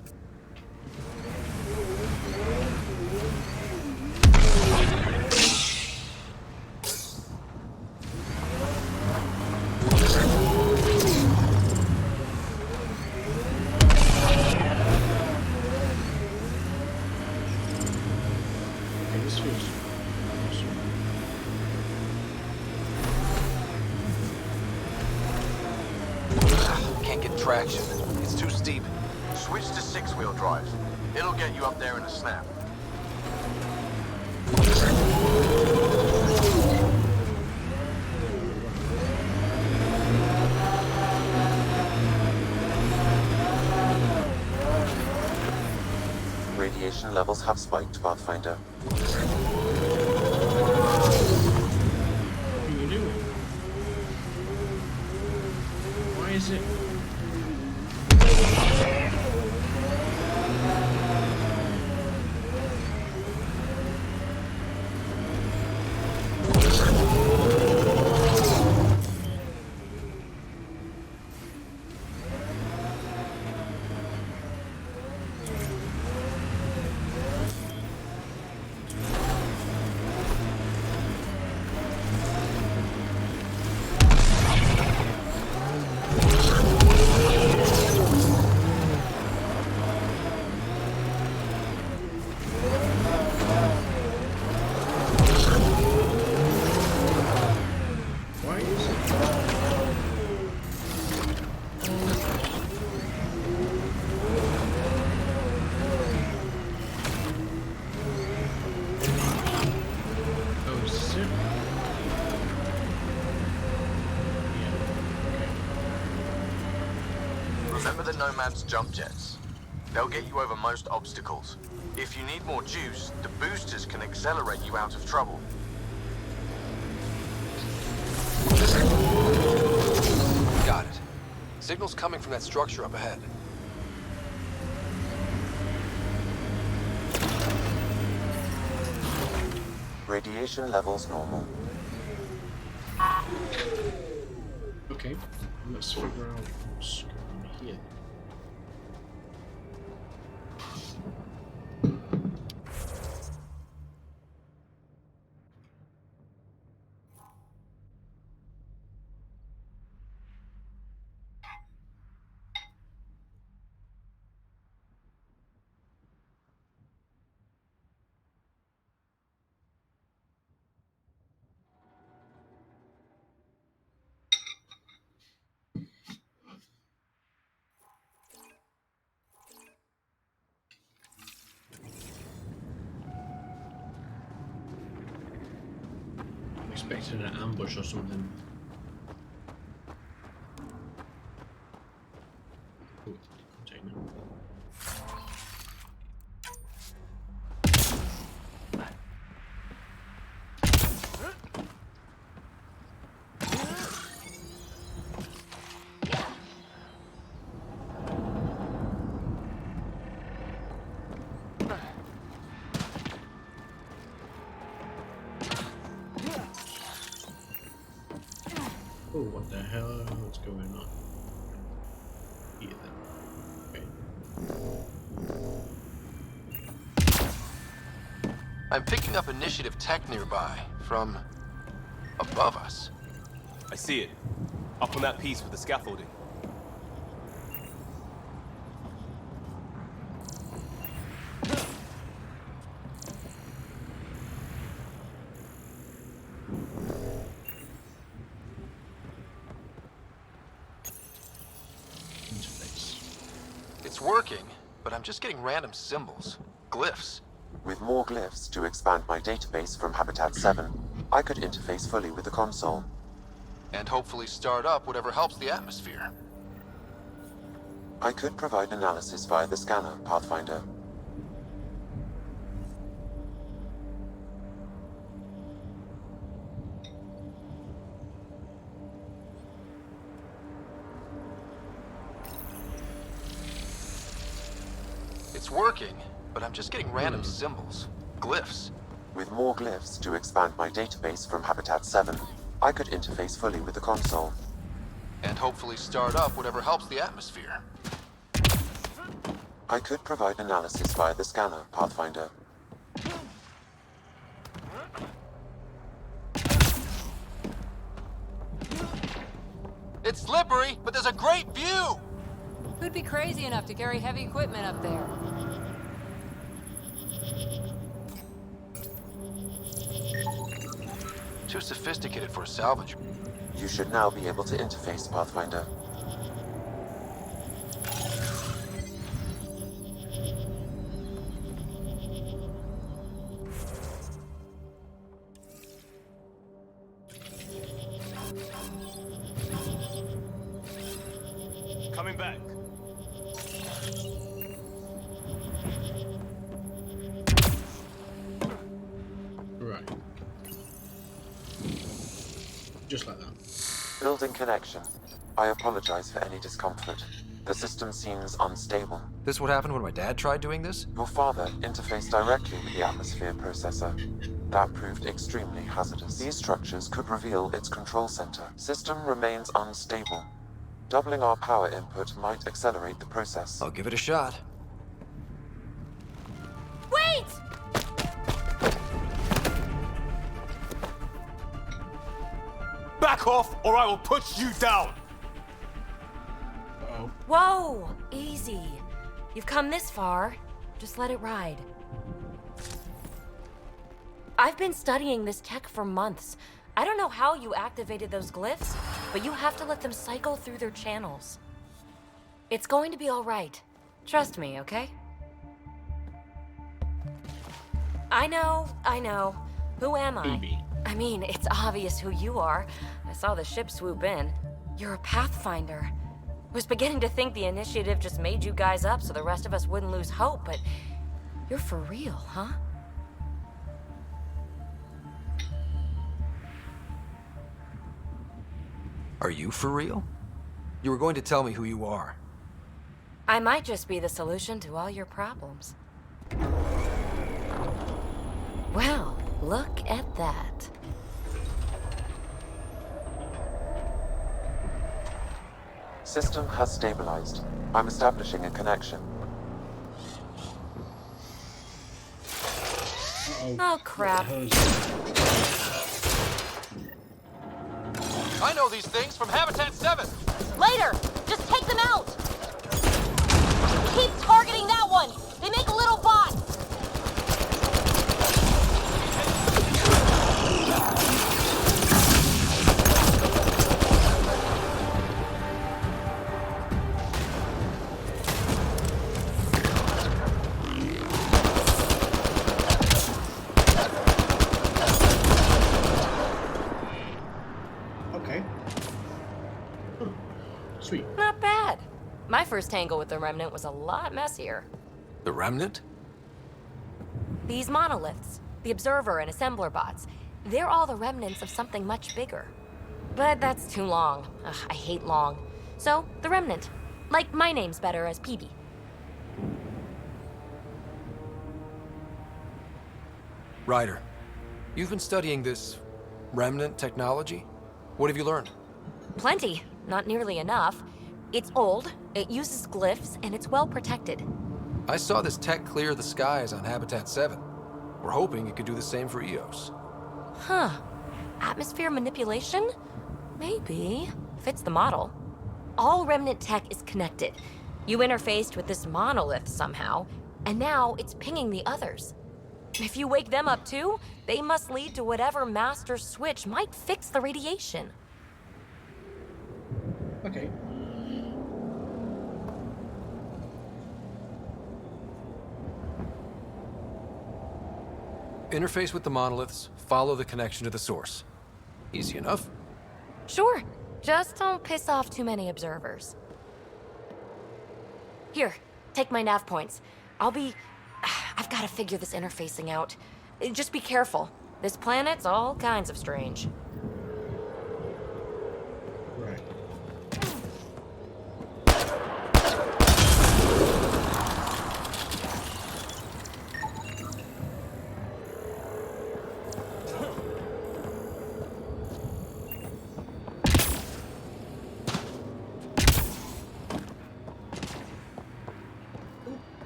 Okay, this feels awesome. Can't get traction. It's too steep. Switch to 6-wheel drive. It'll get you up there in a snap. Radiation levels have spiked, Pathfinder. What are you doing? Why is it? Nomad's jump jets. They'll get you over most obstacles. If you need more juice, the boosters can accelerate you out of trouble. Got it. Signal's coming from that structure up ahead. Radiation levels normal. Okay, let's figure out what's going on here. Expected an ambush or something. Ooh, container. Oh, what the hell? What's going on? Here then. Okay. I'm picking up initiative tech nearby, from above us. I see it. Up on that piece with the scaffolding. It's working, but I'm just getting random symbols. Glyphs. With more glyphs to expand my database from Habitat 7, I could interface fully with the console. And hopefully start up whatever helps the atmosphere. I could provide analysis via the scanner, Pathfinder. It's working, but I'm just getting random symbols. Glyphs. With more glyphs to expand my database from Habitat 7, I could interface fully with the console. And hopefully start up whatever helps the atmosphere. I could provide analysis via the scanner, Pathfinder. It's slippery, but there's a great view! Who'd be crazy enough to carry heavy equipment up there? Too sophisticated for a salvage. You should now be able to interface, Pathfinder. Coming back. Right. Just like that. Building connection. I apologize for any discomfort. The system seems unstable. This what happened when my dad tried doing this? Your father interfaced directly with the atmosphere processor. That proved extremely hazardous. These structures could reveal its control center. System remains unstable. Doubling our power input might accelerate the process. I'll give it a shot. Wait! Back off, or I will put you down! Uh-oh. Whoa! Easy. You've come this far. Just let it ride. I've been studying this tech for months. I don't know how you activated those glyphs, but you have to let them cycle through their channels. It's going to be all right. Trust me, okay? I know. Who am I? Baby. I mean, it's obvious who you are. I saw the ship swoop in. You're a Pathfinder. Was beginning to think the initiative just made you guys up so the rest of us wouldn't lose hope, but you're for real, huh? Are you for real? You were going to tell me who you are. I might just be the solution to all your problems. Well, look at that. System has stabilized. I'm establishing a connection. Oh, crap. I know these things from Habitat 7! Later! Just take them out! Keep targeting that one! They make little bots! Okay. Huh. Sweet. Not bad. My first tangle with the Remnant was a lot messier. The Remnant? These monoliths, the Observer and Assembler bots, they're all the remnants of something much bigger. But that's too long. Ugh, I hate long. So, the Remnant. Like, my name's better as PB. Ryder, you've been studying this Remnant technology? What have you learned? Plenty. Not nearly enough. It's old, it uses glyphs, and it's well protected. I saw this tech clear the skies on Habitat 7. We're hoping it could do the same for EOS. Huh. Atmosphere manipulation? Maybe. Fits the model. All Remnant tech is connected. You interfaced with this monolith somehow, and now it's pinging the others. If you wake them up too, they must lead to whatever master switch might fix the radiation. Okay. Interface with the monoliths, follow the connection to the source. Easy enough. Sure. Just don't piss off too many observers. Here, take my nav points. I've got to figure this interfacing out. Just be careful. This planet's all kinds of strange. Right.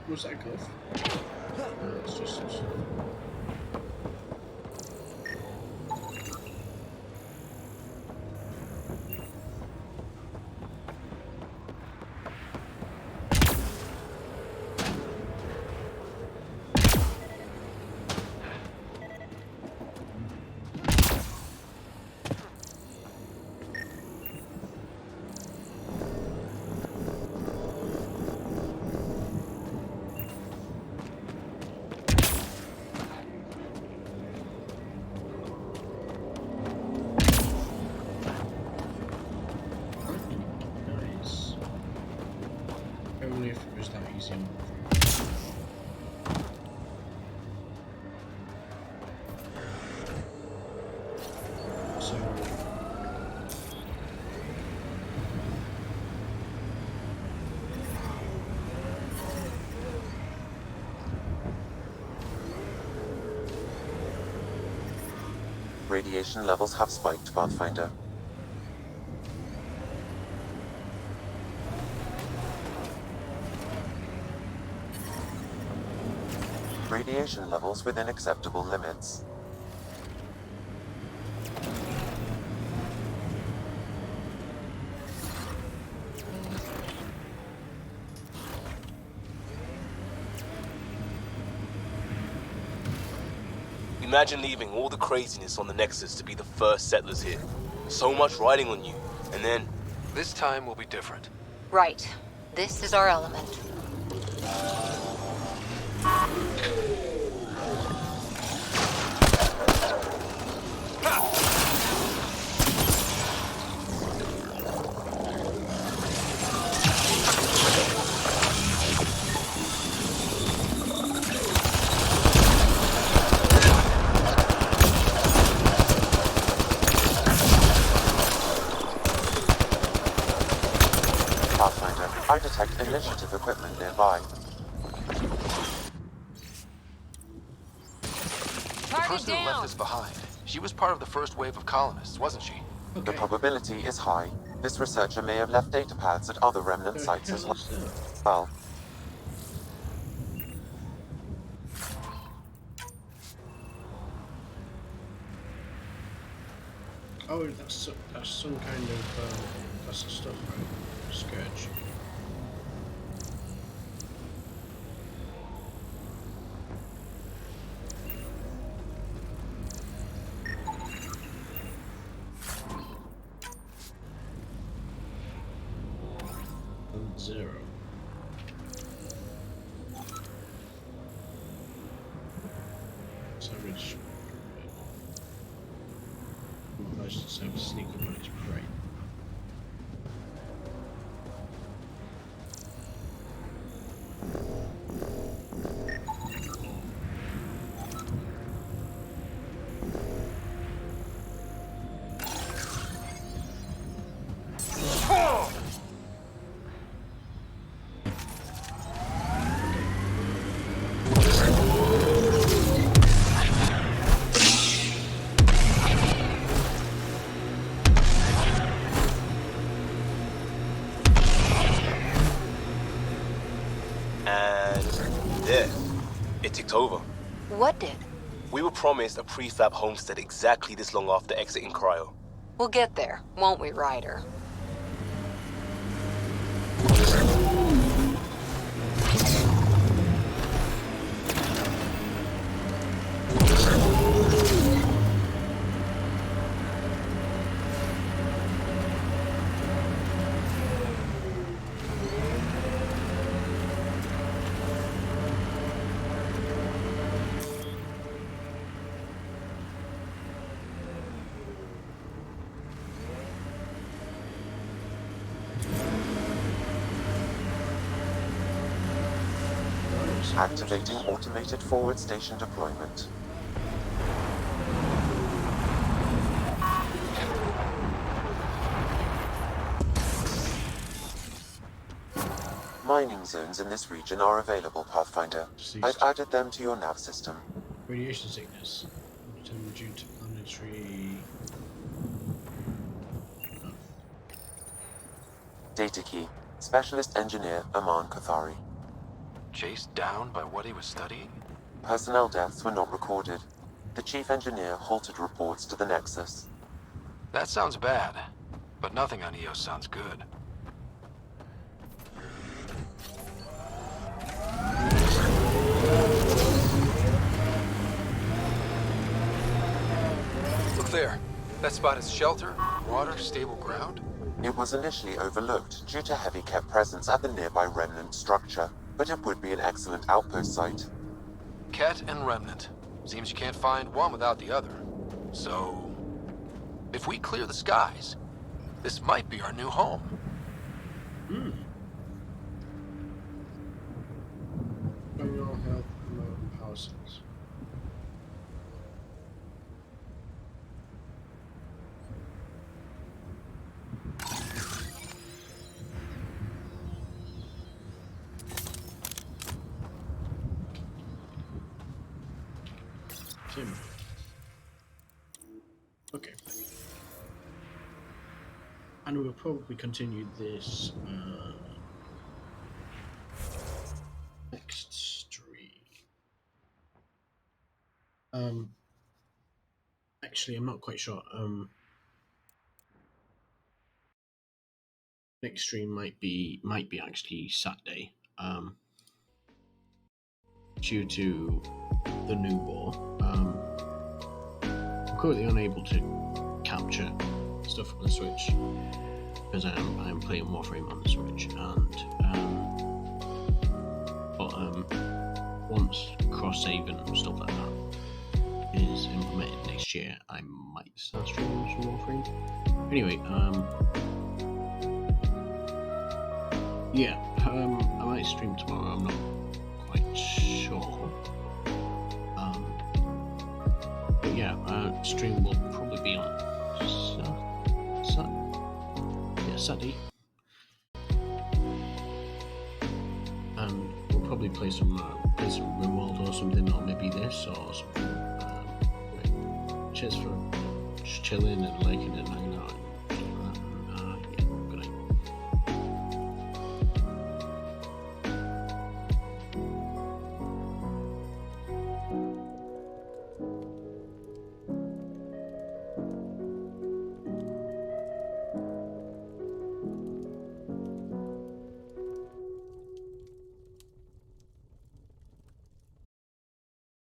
Was that glyph? It's just... Nice. Only if it was that easy. So... Radiation levels have spiked, Pathfinder. Radiation levels within acceptable limits. Imagine leaving all the craziness on the Nexus to be the first settlers here. So much riding on you, and then... This time will be different. Right. This is our element. detect initiative equipment nearby. The person who left us behind, she was part of the first wave of colonists, wasn't she? The probability is high. This researcher may have left data paths at other remnant sites as well. Oh, that's some kind of that's the stuff, right? Scourge. And 0. Savage. Most have sneak up on its prey. It ticked over. What did? We were promised a prefab homestead exactly this long after exiting cryo. We'll get there, won't we, Ryder? Activating automated forward station deployment. Mining zones in this region are available, Pathfinder. I've added them to your nav system. Radiation sickness. Due to planetary. Data key. Specialist Engineer Aman Kathari. Chased down by what he was studying? Personnel deaths were not recorded. The Chief Engineer halted reports to the Nexus. That sounds bad, but nothing on EOS sounds good. Look there. That spot is shelter, water, stable ground. It was initially overlooked due to heavy kept presence at the nearby remnant structure, but it would be an excellent outpost site. Ket and Remnant. Seems you can't find one without the other. So, if we clear the skies, this might be our new home. Hmm. Criminal health promote power cells. Tim. Okay. And we'll probably continue this next stream. Actually, I'm not quite sure. Next stream might be actually Saturday. Due to the new war. I'm currently unable to capture stuff on the Switch because I'm playing Warframe on the Switch, and once cross-save and stuff like that is implemented next year, I might start streaming some Warframe. Anyway, yeah, I might stream tomorrow. I'm not quite sure. But yeah, stream will probably be on Saturday. play some RimWorld or something, or maybe this or something. Cheers for just chilling and liking it and hanging out. Yeah, good night.